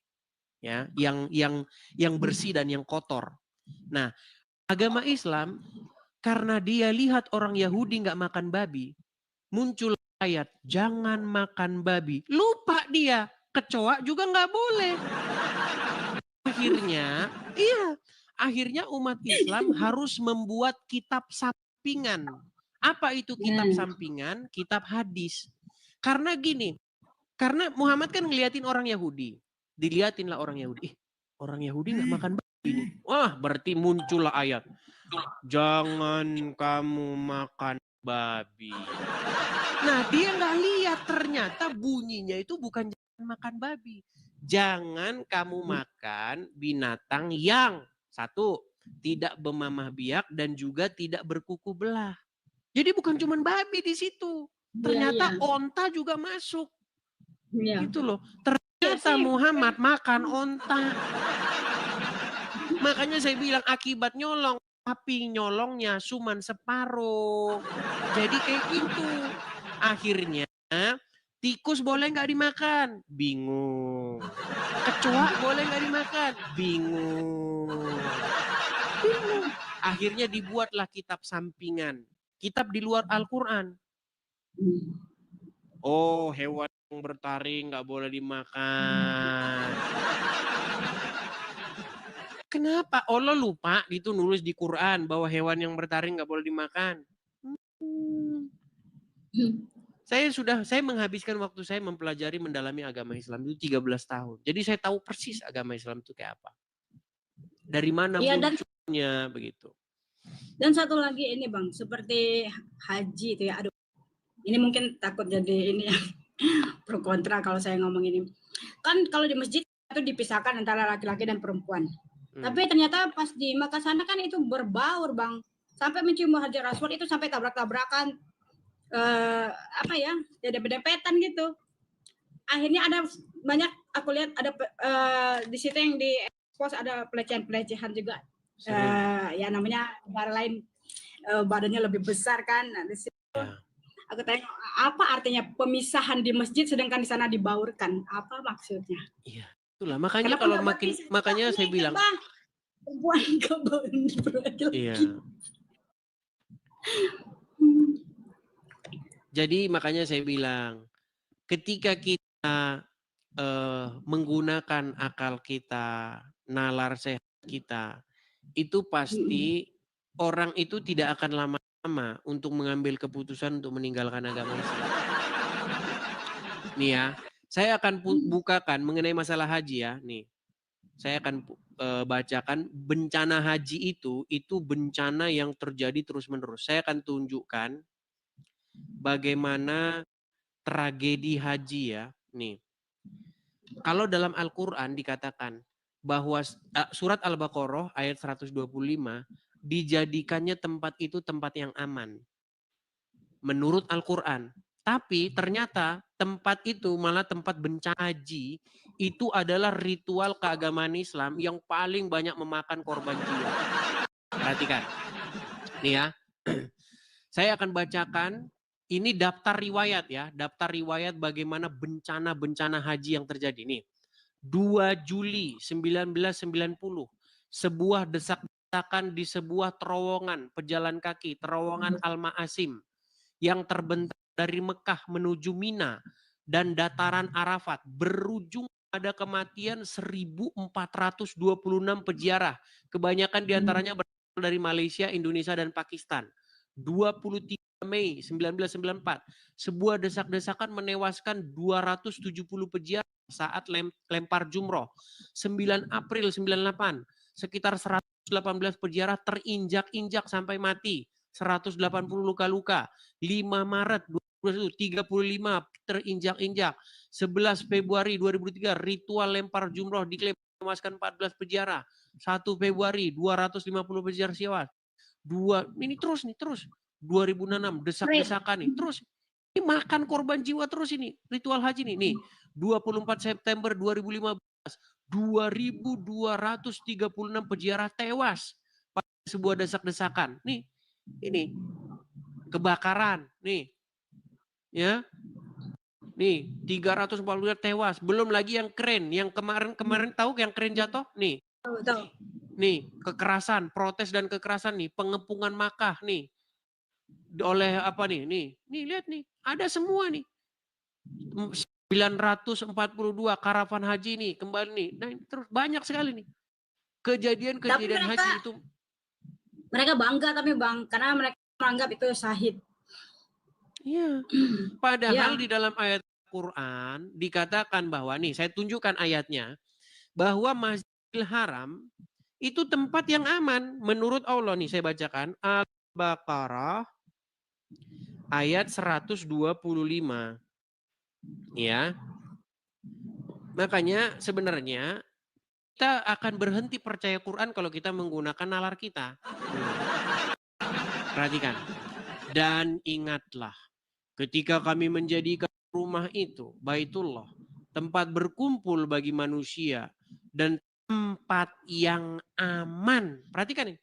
ya, yang bersih dan yang kotor. Nah, agama Islam karena dia lihat orang Yahudi nggak makan babi, muncul ayat jangan makan babi. Lupa dia, kecoa juga nggak boleh. Akhirnya umat Islam harus membuat kitab sampingan. Apa itu kitab sampingan? Kitab hadis. Karena gini, karena Muhammad kan ngeliatin orang Yahudi. Diliatinlah orang Yahudi. Orang Yahudi nggak makan babi nih. Wah, berarti muncullah ayat. Jangan kamu makan babi. Nah, dia nggak lihat ternyata bunyinya itu bukan jangan makan babi. Jangan kamu makan binatang yang satu, tidak bermamah biak dan juga tidak berkuku belah. Jadi bukan cuma babi di situ. Ternyata onta juga masuk. Gitu loh. Ternyata Muhammad makan onta. Makanya saya bilang akibat nyolong. Tapi nyolongnya cuman separuh. Jadi kayak gitu. Akhirnya tikus boleh nggak dimakan? Bingung. Kecoa boleh nggak dimakan? Bingung. Akhirnya dibuatlah kitab sampingan. Kitab di luar Al-Quran. Oh, hewan yang bertaring nggak boleh dimakan. Kenapa? Allah lupa itu nulis di Quran bahwa hewan yang bertaring nggak boleh dimakan. Saya menghabiskan waktu saya mempelajari mendalami agama Islam itu 13 tahun. Jadi saya tahu persis agama Islam itu kayak apa. Dari mana munculnya begitu. Dan satu lagi ini Bang, seperti haji itu ya. Aduh. Ini mungkin takut jadi ini ya pro kontra kalau saya ngomong ini. Kan kalau di masjid itu dipisahkan antara laki-laki dan perempuan. Tapi ternyata pas di Makkah sana kan itu berbaur Bang. Sampai mencium Hajar Aswad itu sampai tabrak-tabrakan. Apa ya, dempet-dempetan gitu. Akhirnya ada banyak, aku lihat ada di situ yang di expose ada pelecehan-pelecehan juga. Ya namanya negara lain badannya lebih besar kan. Nah, di situ aku tanya apa artinya pemisahan di masjid sedangkan di sana dibaurkan, apa maksudnya? Iya, itulah makanya kalau makanya saya bilang perempuan iya. Jadi makanya saya bilang ketika kita menggunakan akal kita, nalar sehat kita, itu pasti orang itu tidak akan lama untuk mengambil keputusan untuk meninggalkan agama Islam. Nih ya, saya akan bukakan mengenai masalah haji ya. Nih, saya akan bacakan bencana haji itu bencana yang terjadi terus-menerus. Saya akan tunjukkan bagaimana tragedi haji ya. Nih, kalau dalam Al-Quran dikatakan bahwa surat Al-Baqarah ayat 125 dijadikannya tempat itu tempat yang aman. Menurut Al-Quran. Tapi ternyata tempat itu malah tempat bencana haji itu adalah ritual keagamaan Islam yang paling banyak memakan korban jiwa. Perhatikan. Nih ya. Saya akan bacakan ini daftar riwayat ya. Daftar riwayat bagaimana bencana-bencana haji yang terjadi. Nih. 2 Juli 1990. Sebuah desak-desakan di sebuah terowongan pejalan kaki. Terowongan Al-Ma'asim. Yang terbentang dari Mekah menuju Mina. Dan dataran Arafat. Berujung pada kematian 1426 peziarah. Kebanyakan diantaranya berasal dari Malaysia, Indonesia, dan Pakistan. 23 Mei 1994, sebuah desak-desakan menewaskan 270 peziarah saat lempar jumroh. 9 April 98, sekitar 118 peziarah terinjak-injak sampai mati. 180 luka-luka. 5 Maret 2021, 35 terinjak-injak. 11 Februari 2003, ritual lempar jumroh diklaim menewaskan 14 peziarah. 1 Februari 250 peziarah tewas. Ini terus 2006 desak-desakan nih terus ini makan korban jiwa terus ini ritual haji nih 24 September 2015 2236 peziarah tewas pada sebuah desak-desakan nih ini kebakaran nih ya nih 340 tewas belum lagi yang keren yang kemarin tahu yang keren jatuh nih tahu. Nih, kekerasan, protes dan kekerasan nih, pengepungan Makkah nih. Oleh apa nih? Nih lihat nih, ada semua nih. 942 karavan haji nih, kembali nih. Nah, terus banyak sekali nih. Kejadian-kejadian haji itu. Mereka bangga tapi Bang, karena mereka menganggap itu syahid. Iya. Padahal di dalam ayat Quran dikatakan bahwa nih, saya tunjukkan ayatnya bahwa Masjidil Haram itu tempat yang aman menurut Allah nih saya bacakan Al-Baqarah ayat 125 ya. Makanya sebenarnya kita akan berhenti percaya Quran kalau kita menggunakan nalar kita. Perhatikan. Dan ingatlah ketika kami menjadikan rumah itu Baitullah tempat berkumpul bagi manusia dan tempat yang aman. Perhatikan nih.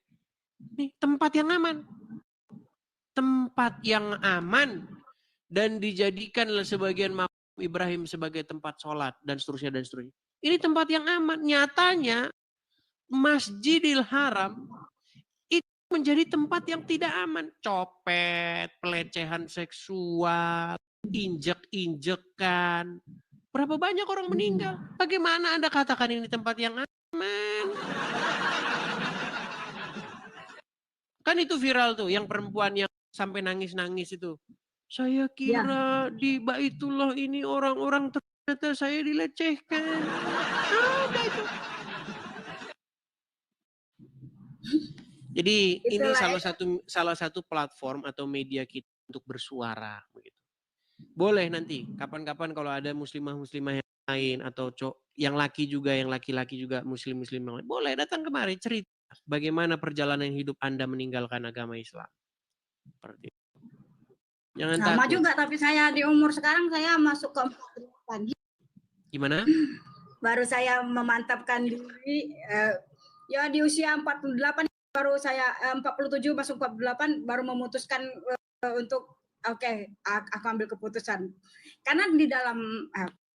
Nih, tempat yang aman. Tempat yang aman dan dijadikanlah sebagian makam Ibrahim sebagai tempat sholat dan seterusnya dan seterusnya. Ini tempat yang aman. Nyatanya Masjidil Haram itu menjadi tempat yang tidak aman. Copet, pelecehan seksual, injek-injekan. Berapa banyak orang meninggal? Bagaimana Anda katakan ini tempat yang aman? Kan itu viral tuh, yang perempuan yang sampai nangis-nangis itu. Saya kira di Baitullah ini orang-orang ternyata saya dilecehkan. Ada itu. Jadi ini salah satu platform atau media kita untuk bersuara begitu. Boleh nanti kapan-kapan kalau ada muslimah-muslimah yang lain atau yang laki laki-laki juga muslim-muslim yang lain, boleh datang kemari cerita bagaimana perjalanan hidup Anda meninggalkan agama Islam. Seperti itu. Jangan sama takut. juga, tapi saya di umur sekarang saya masuk ke 48. Gimana? Baru saya memantapkan diri ya di usia 48 baru saya 47 masuk 48 baru memutuskan untuk aku ambil keputusan. Karena di dalam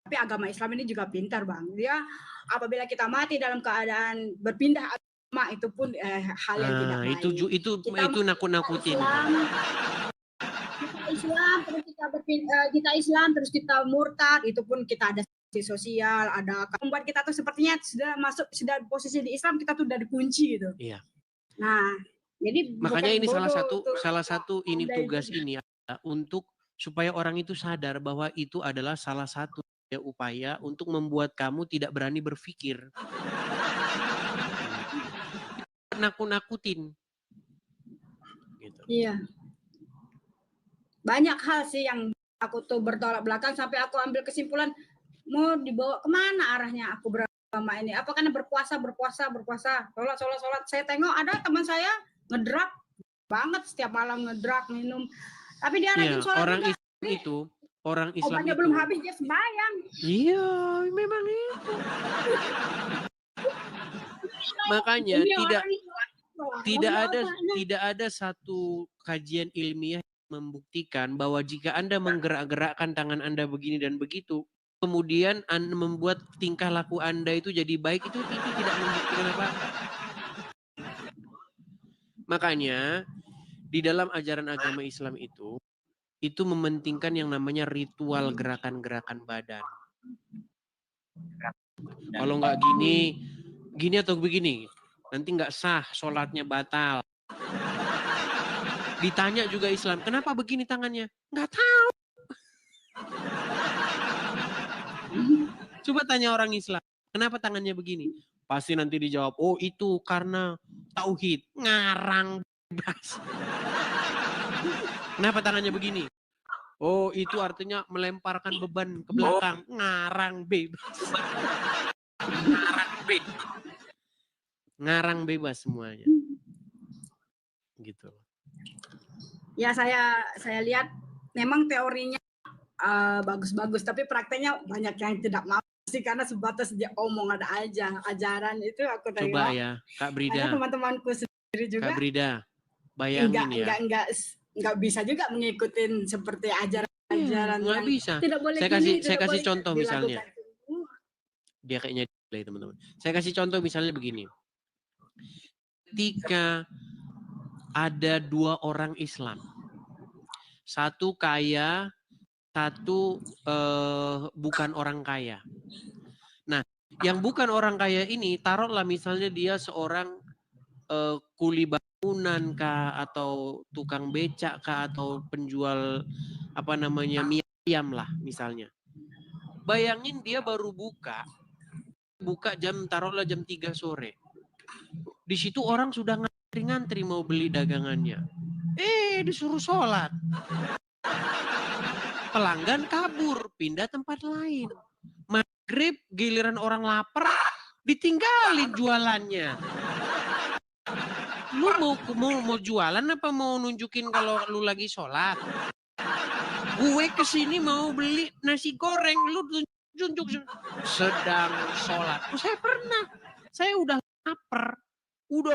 tapi agama Islam ini juga pintar, Bang. Dia apabila kita mati dalam keadaan berpindah agama itu pun hal yang tidak baik. Itu nakut-nakutin. Kita Islam terus kita murtad, itu pun kita ada sosial, ada membuat kita tuh sepertinya sudah posisi di Islam kita tuh udah dikunci gitu. Iya. Nah, jadi makanya ini salah satu ini tugas ini untuk supaya orang itu sadar bahwa itu adalah salah satu upaya untuk membuat kamu tidak berani berpikir. Nakut-nakutin. Gitu. Iya. Banyak hal sih yang aku tuh bertolak belakang sampai aku ambil kesimpulan mau dibawa kemana arahnya aku beragama ini. Apa karena berpuasa, sholat. Saya tengok ada teman saya ngedrak banget setiap malam ngedrak minum. Tapi dia rajin sholat orang juga. Orang Islam obatnya itu belum habis dia sembahyang. Iya, memang itu. Makanya tidak ada satu kajian ilmiah yang membuktikan bahwa jika Anda menggerak-gerakkan tangan Anda begini dan begitu, kemudian Anda membuat tingkah laku Anda itu jadi baik, itu tidak membuktikan apa-apa. Makanya di dalam ajaran agama Islam itu mementingkan yang namanya ritual gerakan-gerakan badan. Kalau nggak gini atau begini, nanti nggak sah, sholatnya batal. Ditanya juga Islam, kenapa begini tangannya? Nggak tahu. Coba tanya orang Islam, kenapa tangannya begini? Pasti nanti dijawab, oh itu karena tauhid. Ngarang bebas. Kenapa tangannya begini? Oh itu artinya melemparkan beban ke belakang. Ngarang bebas. Ngarang bebas semuanya. Gitu. Ya saya lihat memang teorinya bagus-bagus, tapi prakteknya banyak yang tidak mau sih karena sebatas dia omong ada aja ajaran itu aku tengok. Coba ya Kak Brida. Ada teman-temanku sendiri juga. Kak Brida, bayangin enggak bisa juga mengikuti seperti ajaran nggak bisa. Tidak boleh saya kasih contoh misalnya. Dia kayaknya delay teman-teman. Saya kasih contoh misalnya begini. Ketika ada 2 orang Islam, satu kaya, satu bukan orang kaya. Nah, yang bukan orang kaya ini, taruhlah misalnya dia seorang kuli bangunan kah, atau tukang becak kah, atau penjual mie ayam lah misalnya. Bayangin dia baru buka taruhlah jam 3 sore. Di situ orang sudah ngantri mau beli dagangannya. Disuruh sholat. Pelanggan kabur, pindah tempat lain. Maghrib giliran orang lapar, ditinggalin jualannya. Lu mau jualan apa mau nunjukin kalau lu lagi sholat? Gue kesini mau beli nasi goreng, lu tunjuk sedang sholat. Saya udah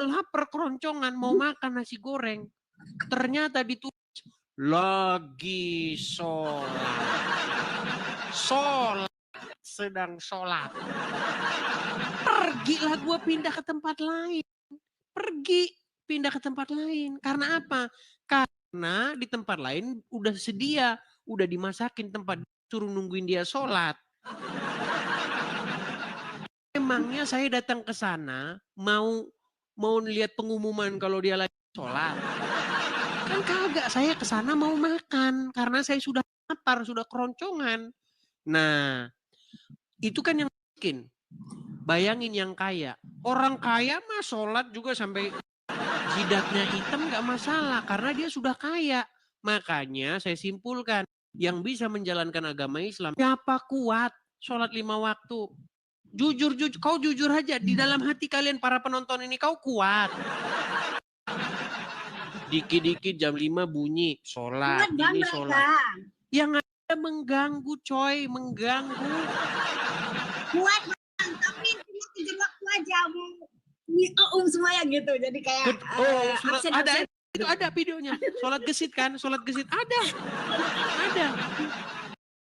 lapar keroncongan mau makan nasi goreng. Ternyata ditulis Lagi sholat, sedang sholat. Pergilah gue pindah ke tempat lain. Pindah ke tempat lain. Karena apa? Karena di tempat lain udah sedia, udah dimasakin tempat, suruh nungguin dia sholat. Emangnya saya datang ke sana mau lihat pengumuman kalau dia lagi sholat? Kan kagak, saya ke sana mau makan karena saya sudah lapar, sudah keroncongan. Nah, itu kan yang miskin. Bayangin yang kaya. Orang kaya mah sholat juga sampai jidatnya hitam gak masalah karena dia sudah kaya. Makanya saya simpulkan, yang bisa menjalankan agama Islam, siapa kuat sholat 5 waktu? Jujur, kau jujur aja, di dalam hati kalian para penonton ini kau kuat. Dikit-dikit jam 5 bunyi, sholat, ini sholat. Yang ada mengganggu coy, mengganggu. Kuat bang, tapi cuma 7 waktu aja semuanya gitu. Jadi kayak ada itu ada videonya. Sholat gesit kan? Sholat gesit ada.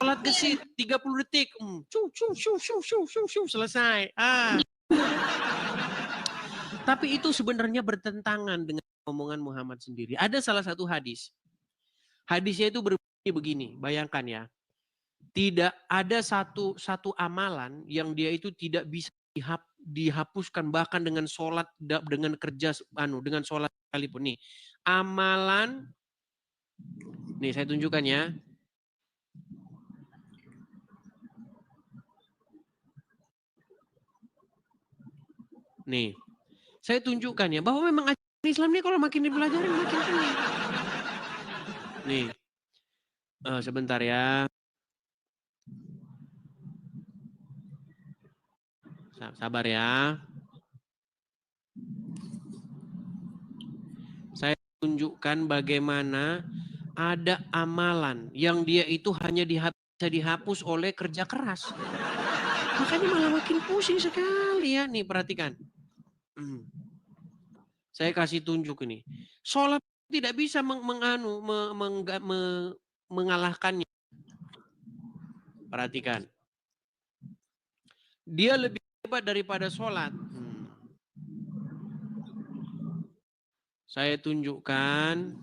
Sholat gesit 30 detik. Selesai. Tapi itu sebenarnya bertentangan dengan omongan Muhammad sendiri. Ada salah satu hadis. Hadisnya itu berbunyi begini, bayangkan ya. Tidak ada satu amalan yang dia itu tidak bisa dihapuskan bahkan dengan sholat, dengan kerja dengan sholat sekalipun nih. Amalan, nih saya tunjukkan ya. Nih, saya tunjukkan ya bahwa memang ajaran Islam ini kalau makin dipelajari makin pening. Nih, sebentar ya. Sabar ya. Saya tunjukkan bagaimana ada amalan yang dia itu hanya bisa dihapus oleh kerja keras. Makanya malah makin pusing sekali ya. Nih perhatikan. Saya kasih tunjuk ini. Sholat tidak bisa mengalahkannya. Perhatikan. Dia lebih hebat daripada sholat. Saya tunjukkan.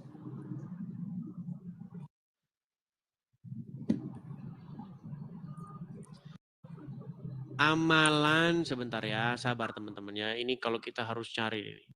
Amalan, sebentar ya, sabar teman-teman ya. Ini kalau kita harus cari ini.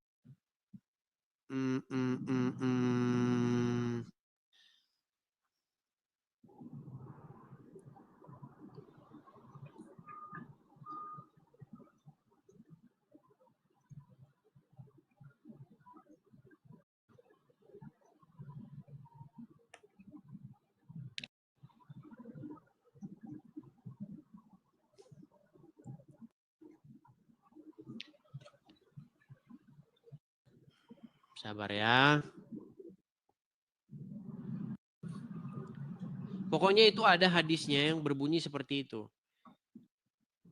Sabar ya. Pokoknya itu ada hadisnya yang berbunyi seperti itu.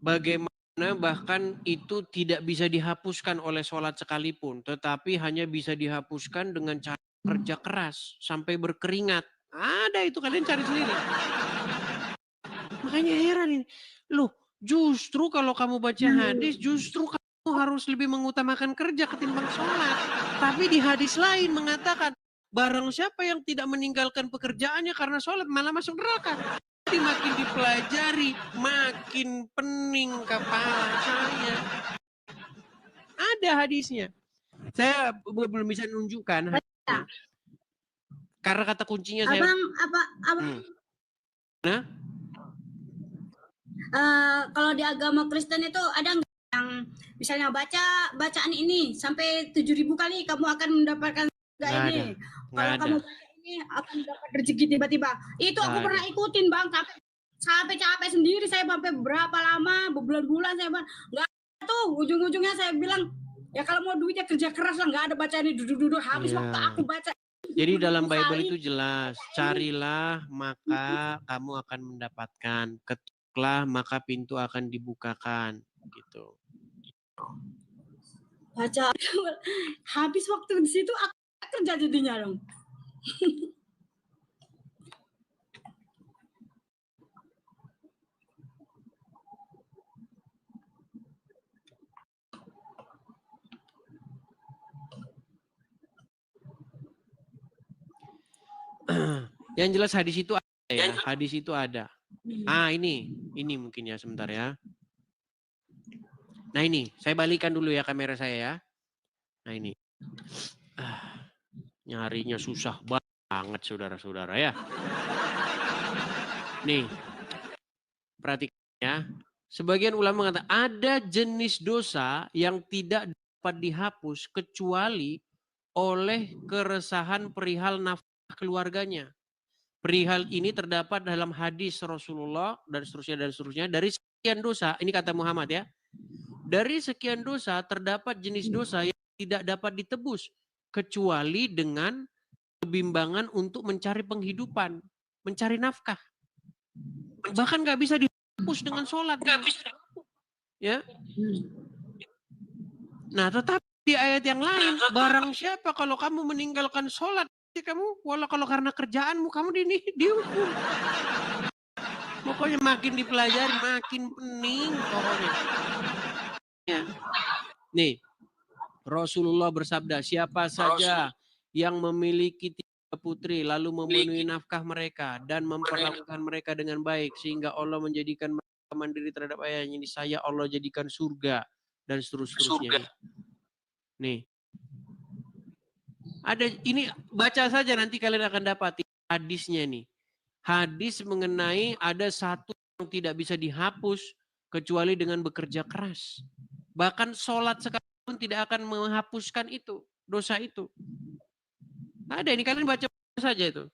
Bagaimana bahkan itu tidak bisa dihapuskan oleh sholat sekalipun. Tetapi hanya bisa dihapuskan dengan cara kerja keras. Sampai berkeringat. Ada itu, kalian cari sendiri. Makanya heran ini. Loh, justru kalau kamu baca hadis, justru kamu harus lebih mengutamakan kerja ketimbang sholat. Tapi di hadis lain mengatakan, barang siapa yang tidak meninggalkan pekerjaannya karena sholat malah masuk neraka. Jadi makin dipelajari, makin pening kepala saya. Ada hadisnya. Saya belum bisa nunjukkan hadisnya. Karena kata kuncinya saya... Nah? Kalau di agama Kristen itu ada nggak yang misalnya bacaan ini sampai 7.000 kali kamu akan mendapatkan ini. Kalau kamu baca ini akan dapat rezeki tiba-tiba. Itu aku pernah ikutin bang, sampai capek sendiri saya sampai berapa lama, berbulan-bulan saya bang. Nggak ada tuh, ujung-ujungnya saya bilang ya kalau mau duitnya kerja keras lah, nggak ada bacaan ini duduk-duduk habis waktu aku baca. Jadi dalam Bible itu jelas, carilah maka kamu akan mendapatkan, ketuklah maka pintu akan dibukakan, gitu. Baca habis waktu di situ aku kerja jadinya dong. Yang jelas hadis itu ada ya, hadis itu ada. Ini mungkin ya, sebentar ya. Nah ini, saya balikan dulu ya kamera saya ya. Nah ini. Nyarinya susah banget saudara-saudara ya. Nih, perhatikan ya. Sebagian ulama mengatakan ada jenis dosa yang tidak dapat dihapus kecuali oleh keresahan perihal nafkah keluarganya. Perihal ini terdapat dalam hadis Rasulullah dan seterusnya dari sekian dosa, ini kata Muhammad ya. Dari sekian dosa terdapat jenis dosa yang tidak dapat ditebus kecuali dengan kebimbangan untuk mencari penghidupan, mencari nafkah. Bahkan nggak bisa dihapus dengan sholat. Ya. Nah, tetapi di ayat yang lain, barang siapa kalau kamu meninggalkan sholat, kamu walau kalau karena kerjaanmu kamu dihukum. Pokoknya makin dipelajari makin pening pokoknya. Ya. Nih, Rasulullah bersabda, siapa saja yang memiliki 3 putri lalu memenuhi nafkah mereka dan memperlakukan mereka dengan baik sehingga Allah menjadikan mereka mandiri terhadap ayahnya, saya Allah jadikan surga dan seterusnya. Nih. Ada ini, baca saja nanti kalian akan dapat hadisnya nih. Hadis mengenai ada satu yang tidak bisa dihapus kecuali dengan bekerja keras. Bahkan sholat sekalipun tidak akan menghapuskan itu, dosa itu. Ada ini, kalian baca saja itu.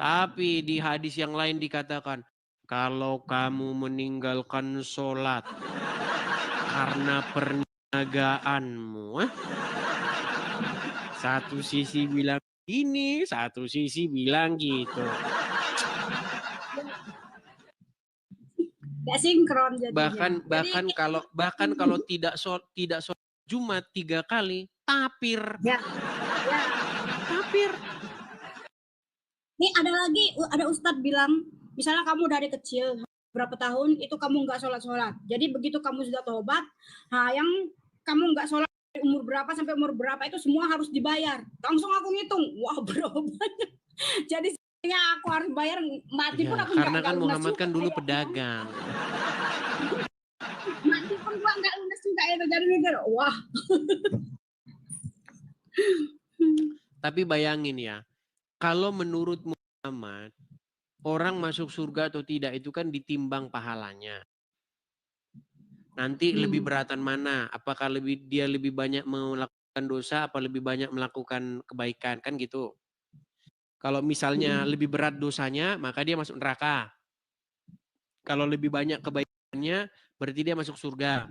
Tapi di hadis yang lain dikatakan, kalau kamu meninggalkan sholat karena perniagaanmu, satu sisi bilang ini, satu sisi bilang gitu. Gak sinkron jadinya. Bahkan kalau tidak sholat Jumat 3 kali, tapir. Ya. Tapir. Ini ada Ustadz bilang, misalnya kamu dari kecil berapa tahun itu kamu nggak sholat. Jadi begitu kamu sudah tobat, yang kamu nggak sholat umur berapa sampai umur berapa itu semua harus dibayar. Langsung aku ngitung, wah berapa banyak. Jadi aku harus bayar mati pun aku karena kan Muhammad kan dulu pedagang. Mati pun gua nggak lunas juga itu, jadi mikir wah. Tapi bayangin ya, kalau menurut Muhammad orang masuk surga atau tidak itu kan ditimbang pahalanya. Nanti lebih beratan mana? Apakah dia lebih banyak melakukan dosa apa lebih banyak melakukan kebaikan, kan gitu. Kalau misalnya lebih berat dosanya, maka dia masuk neraka. Kalau lebih banyak kebaikannya, berarti dia masuk surga.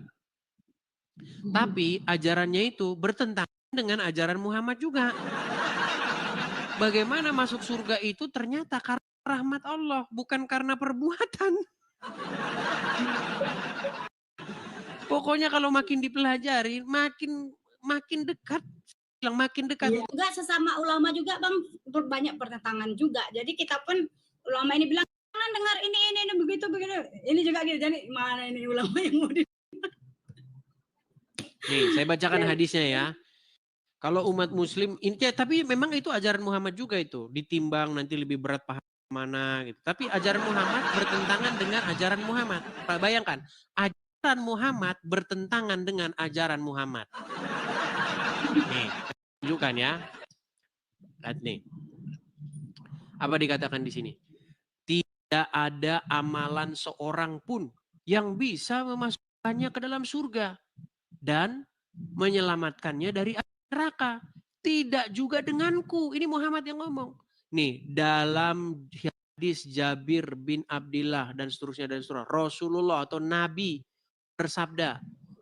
Tapi ajarannya itu bertentangan dengan ajaran Muhammad juga. Bagaimana masuk surga itu ternyata karena rahmat Allah, bukan karena perbuatan. Pokoknya kalau makin dipelajari, makin dekat. Enggak, sesama ulama juga Bang, banyak pertentangan juga. Jadi kita pun ulama ini bilang, jangan dengar ini begitu. Ini juga gitu. Jadi mana ini ulama yang mau di... Nih, saya bacakan hadisnya ya. Kalau umat muslim, tapi memang itu ajaran Muhammad juga itu. Ditimbang nanti lebih berat pahala mana gitu. Tapi ajaran Muhammad bertentangan dengan ajaran Muhammad. Bayangkan, ajaran Muhammad bertentangan dengan ajaran Muhammad. Nih, tunjukkan ya. Lihat nih. Apa dikatakan di sini? Tidak ada amalan seorang pun yang bisa memasukkannya ke dalam surga dan menyelamatkannya dari neraka. Tidak juga denganku. Ini Muhammad yang ngomong. Nih, dalam hadis Jabir bin Abdillah dan seterusnya. Rasulullah atau Nabi bersabda,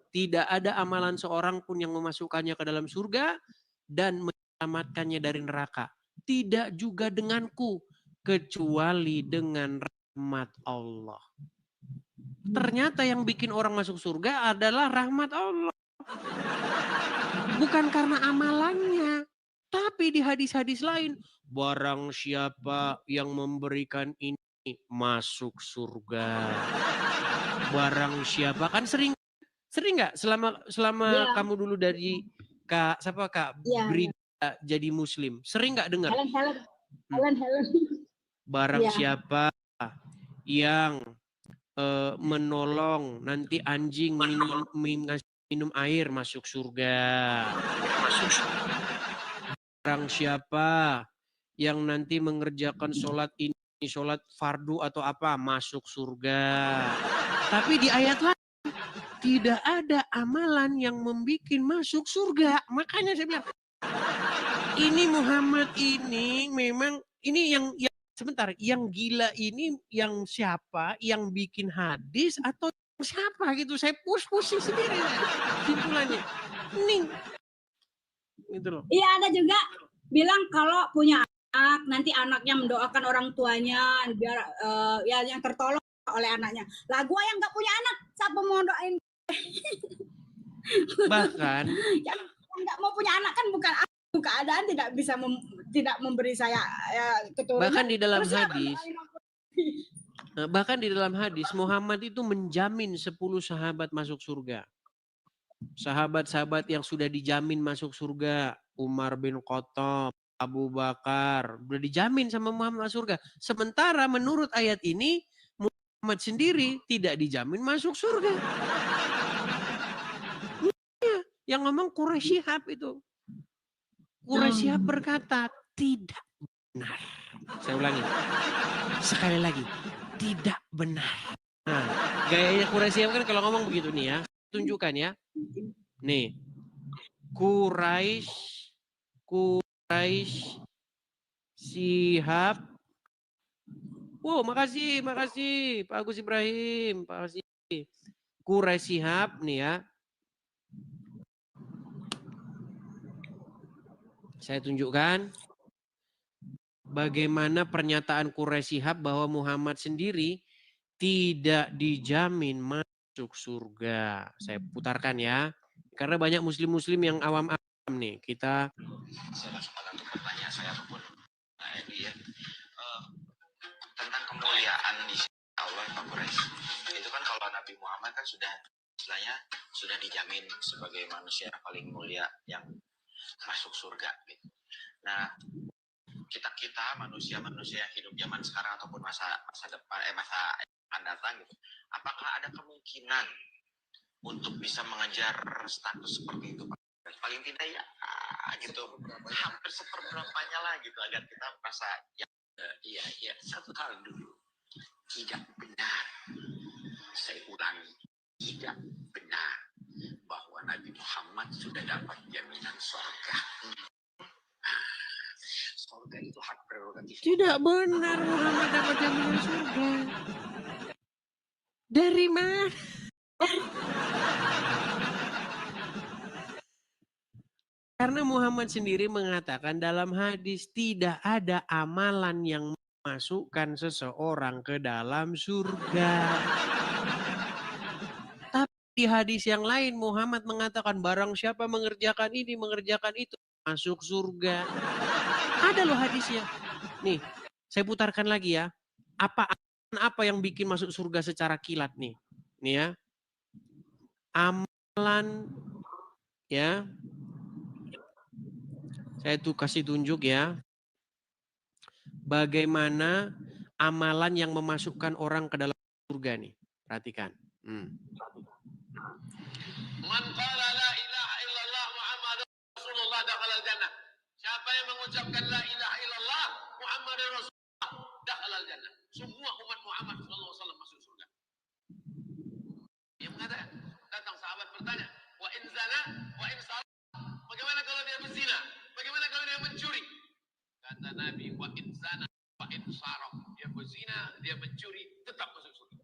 tidak ada amalan seorang pun yang memasukkannya ke dalam surga dan menyelamatkannya dari neraka. Tidak juga denganku, kecuali dengan rahmat Allah. Ternyata yang bikin orang masuk surga adalah rahmat Allah. Bukan karena amalannya. Tapi di hadis-hadis lain, barang siapa yang memberikan ini masuk surga. Barang siapa, kan sering nggak selama kamu dulu dari Kak Brida jadi muslim, sering nggak dengar? Helen. Barang Iya. siapa yang menolong nanti anjing minum air masuk surga. Barang siapa yang nanti mengerjakan sholat ini, sholat fardu atau apa, masuk surga. Tapi di ayat lain tidak ada amalan yang membuat masuk surga. Makanya saya bilang, ini Muhammad ini memang, ini yang sebentar, yang gila ini yang siapa, yang bikin hadis atau siapa gitu. Saya pusing sendiri simpulannya. Ning. Gitu loh. Iya, ada juga bilang kalau punya anak, nanti anaknya mendoakan orang tuanya biar ya yang tertolong oleh anaknya. Lah gua yang nggak punya anak, siapa mau doain? Bahkan yang nggak mau punya anak kan bukan aku, keadaan tidak bisa tidak memberi saya keturunan. Bahkan di dalam hadis, bahkan di dalam hadis Muhammad itu menjamin 10 sahabat masuk surga. Sahabat-sahabat yang sudah dijamin masuk surga, Umar bin Khattab, Abu Bakar, sudah dijamin sama Muhammad masuk surga. Sementara menurut ayat ini Muhammad sendiri tidak dijamin masuk surga. Yang ngomong Quraisy Shihab itu. Quraisy Shihab berkata tidak benar. Saya ulangi. Sekali lagi, tidak benar. Nah, gayanya Quraisy Shihab kan kalau ngomong begitu nih ya. Tunjukkan ya. Nih. Quraisy Shihab. Wow, makasih Pak Agus Ibrahim, Pak Agus. Quraisy Shihab nih ya. Saya tunjukkan bagaimana pernyataan Quraisy Shihab bahwa Muhammad sendiri tidak dijamin masuk surga. Saya putarkan ya. Karena banyak muslim-muslim yang awam-awam nih. Kita pertanyaan saya ataupun tentang kemuliaan di Allah Pak Quraisy. Itu kan kalau Nabi Muhammad kan sudah istilahnya sudah dijamin sebagai manusia yang paling mulia yang masuk surga gitu. Nah, kita manusia-manusia yang hidup zaman sekarang ataupun masa depan masa akan datang gitu. Apakah ada kemungkinan untuk bisa mengejar status seperti itu, Pak? Paling tidak ya gitu, hampir seperberapanya lah gitu agar kita merasa iya satu hal dulu, tidak benar. Saya ulangi, tidak benar bahwa Nabi Muhammad sudah dapat jaminan surga. Surga itu hak prerogatif. Tidak benar Muhammad dapat jaminan surga. Dari mana? Karena Muhammad sendiri mengatakan dalam hadis tidak ada amalan yang memasukkan seseorang ke dalam surga. Di hadis yang lain Muhammad mengatakan barang siapa mengerjakan ini, mengerjakan itu, masuk surga. Ada loh hadisnya. Nih, saya putarkan lagi ya. Apa yang bikin masuk surga secara kilat nih? Nih ya. Amalan ya. Saya tuh kasih tunjuk ya. Bagaimana amalan yang memasukkan orang ke dalam surga nih. Perhatikan. Man qala la ilaha illallah Muhammadur Rasulullah dakhalal jannah. Siapa yang mengucapkan la ilaha illallah Muhammadur Rasulullah dakhalal jannah. Semua umat Muhammad sallallahu alaihi wasallam masuk surga. Dia mengatakan, datang sahabat bertanya, wa in zana wa in salah. Bagaimana kalau dia berzina? Bagaimana kalau dia mencuri? Kata Nabi, wa in zana wa in sarah. Dia berzina, dia mencuri, tetap masuk surga.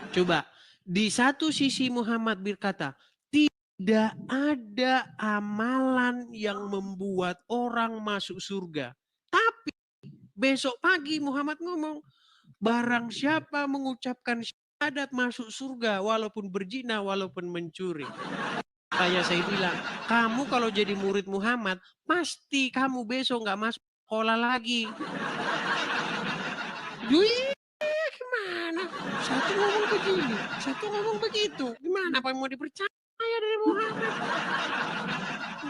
Coba, di satu sisi Muhammad berkata, tidak ada amalan yang membuat orang masuk surga. Tapi besok pagi Muhammad ngomong, barang siapa mengucapkan syahadat masuk surga walaupun berzina, walaupun mencuri. Kayak saya bilang, kamu kalau jadi murid Muhammad, pasti kamu besok nggak masuk sekolah lagi. Gimana? Satu ngomong begini, satu ngomong begitu. Gimana? Apa yang mau dipercaya? Saya dari Muhammad.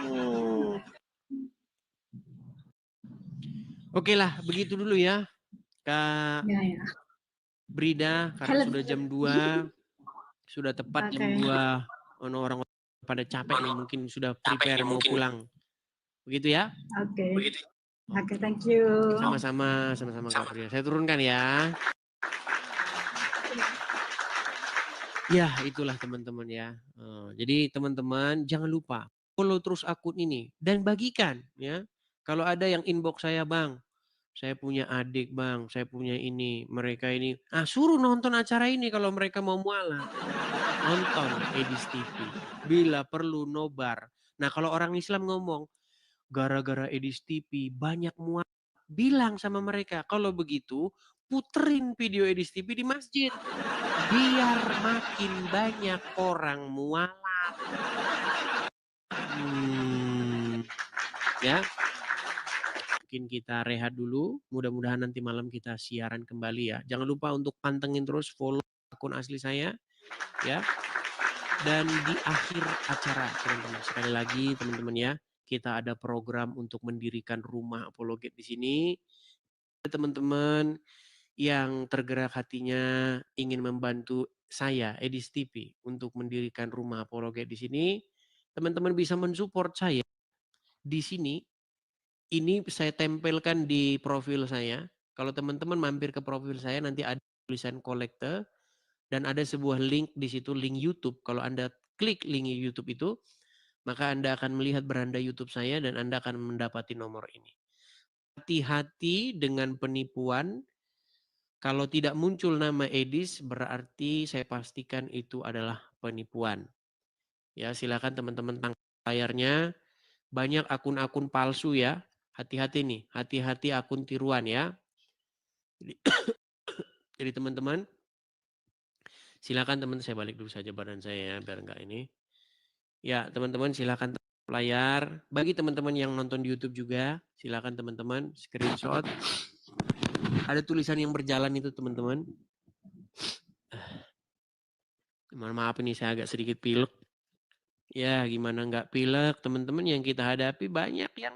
Oh. Oke lah, begitu dulu ya, Kak Ya, ya. Brida, karena sudah jam 2, sudah tepat jam 2, orang pada capek nih, mungkin sudah prepare mau pulang. Begitu ya? Oke. Oke, thank you. Sama-sama Kak Brida. Saya turunkan ya. Ya, itulah teman-teman ya. Jadi teman-teman jangan lupa follow terus akun ini dan bagikan ya. Kalau ada yang inbox saya, Bang, saya punya adik, Bang, saya punya ini, mereka ini. Suruh nonton acara ini kalau mereka mau mualaf. Nonton Edis TV. Bila perlu nobar. Nah, kalau orang Islam ngomong, gara-gara Edis TV banyak mualaf. Bilang sama mereka, kalau begitu puterin video Edis TV di masjid. Biar makin banyak orang mualaf. Ya. Mungkin kita rehat dulu. Mudah-mudahan nanti malam kita siaran kembali ya. Jangan lupa untuk pantengin terus follow akun asli saya ya. Dan di akhir acara teman-teman, sekali lagi teman-teman ya, kita ada program untuk mendirikan rumah apologet di sini. Teman-teman yang tergerak hatinya ingin membantu saya Edis TV untuk mendirikan rumah apologet di sini, teman-teman bisa mensupport saya di sini. Ini saya tempelkan di profil saya. Kalau teman-teman mampir ke profil saya nanti ada tulisan kolekte dan ada sebuah link di situ, link YouTube. Kalau Anda klik link YouTube itu, maka Anda akan melihat beranda YouTube saya dan Anda akan mendapati nomor ini. Hati-hati dengan penipuan. Kalau tidak muncul nama Edis berarti saya pastikan itu adalah penipuan. Ya, silakan teman-teman tangkap layarnya. Banyak akun-akun palsu ya. Hati-hati nih, hati-hati akun tiruan ya. Jadi teman-teman, silakan teman, saya balik dulu saja badan saya ya, biar enggak ini. Ya teman-teman silakan layar. Bagi teman-teman yang nonton di YouTube juga, silakan teman-teman screenshot. Ada tulisan yang berjalan itu teman-teman. Mohon maaf ini saya agak sedikit pilek. Ya gimana enggak pilek, teman-teman, yang kita hadapi banyak yang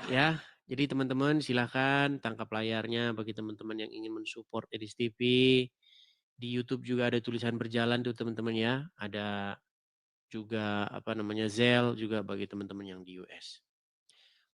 ya. Jadi teman-teman silahkan tangkap layarnya bagi teman-teman yang ingin mensupport Edis TV. Di YouTube juga ada tulisan berjalan tuh teman-teman ya. Ada juga apa namanya Zelle juga bagi teman-teman yang di US.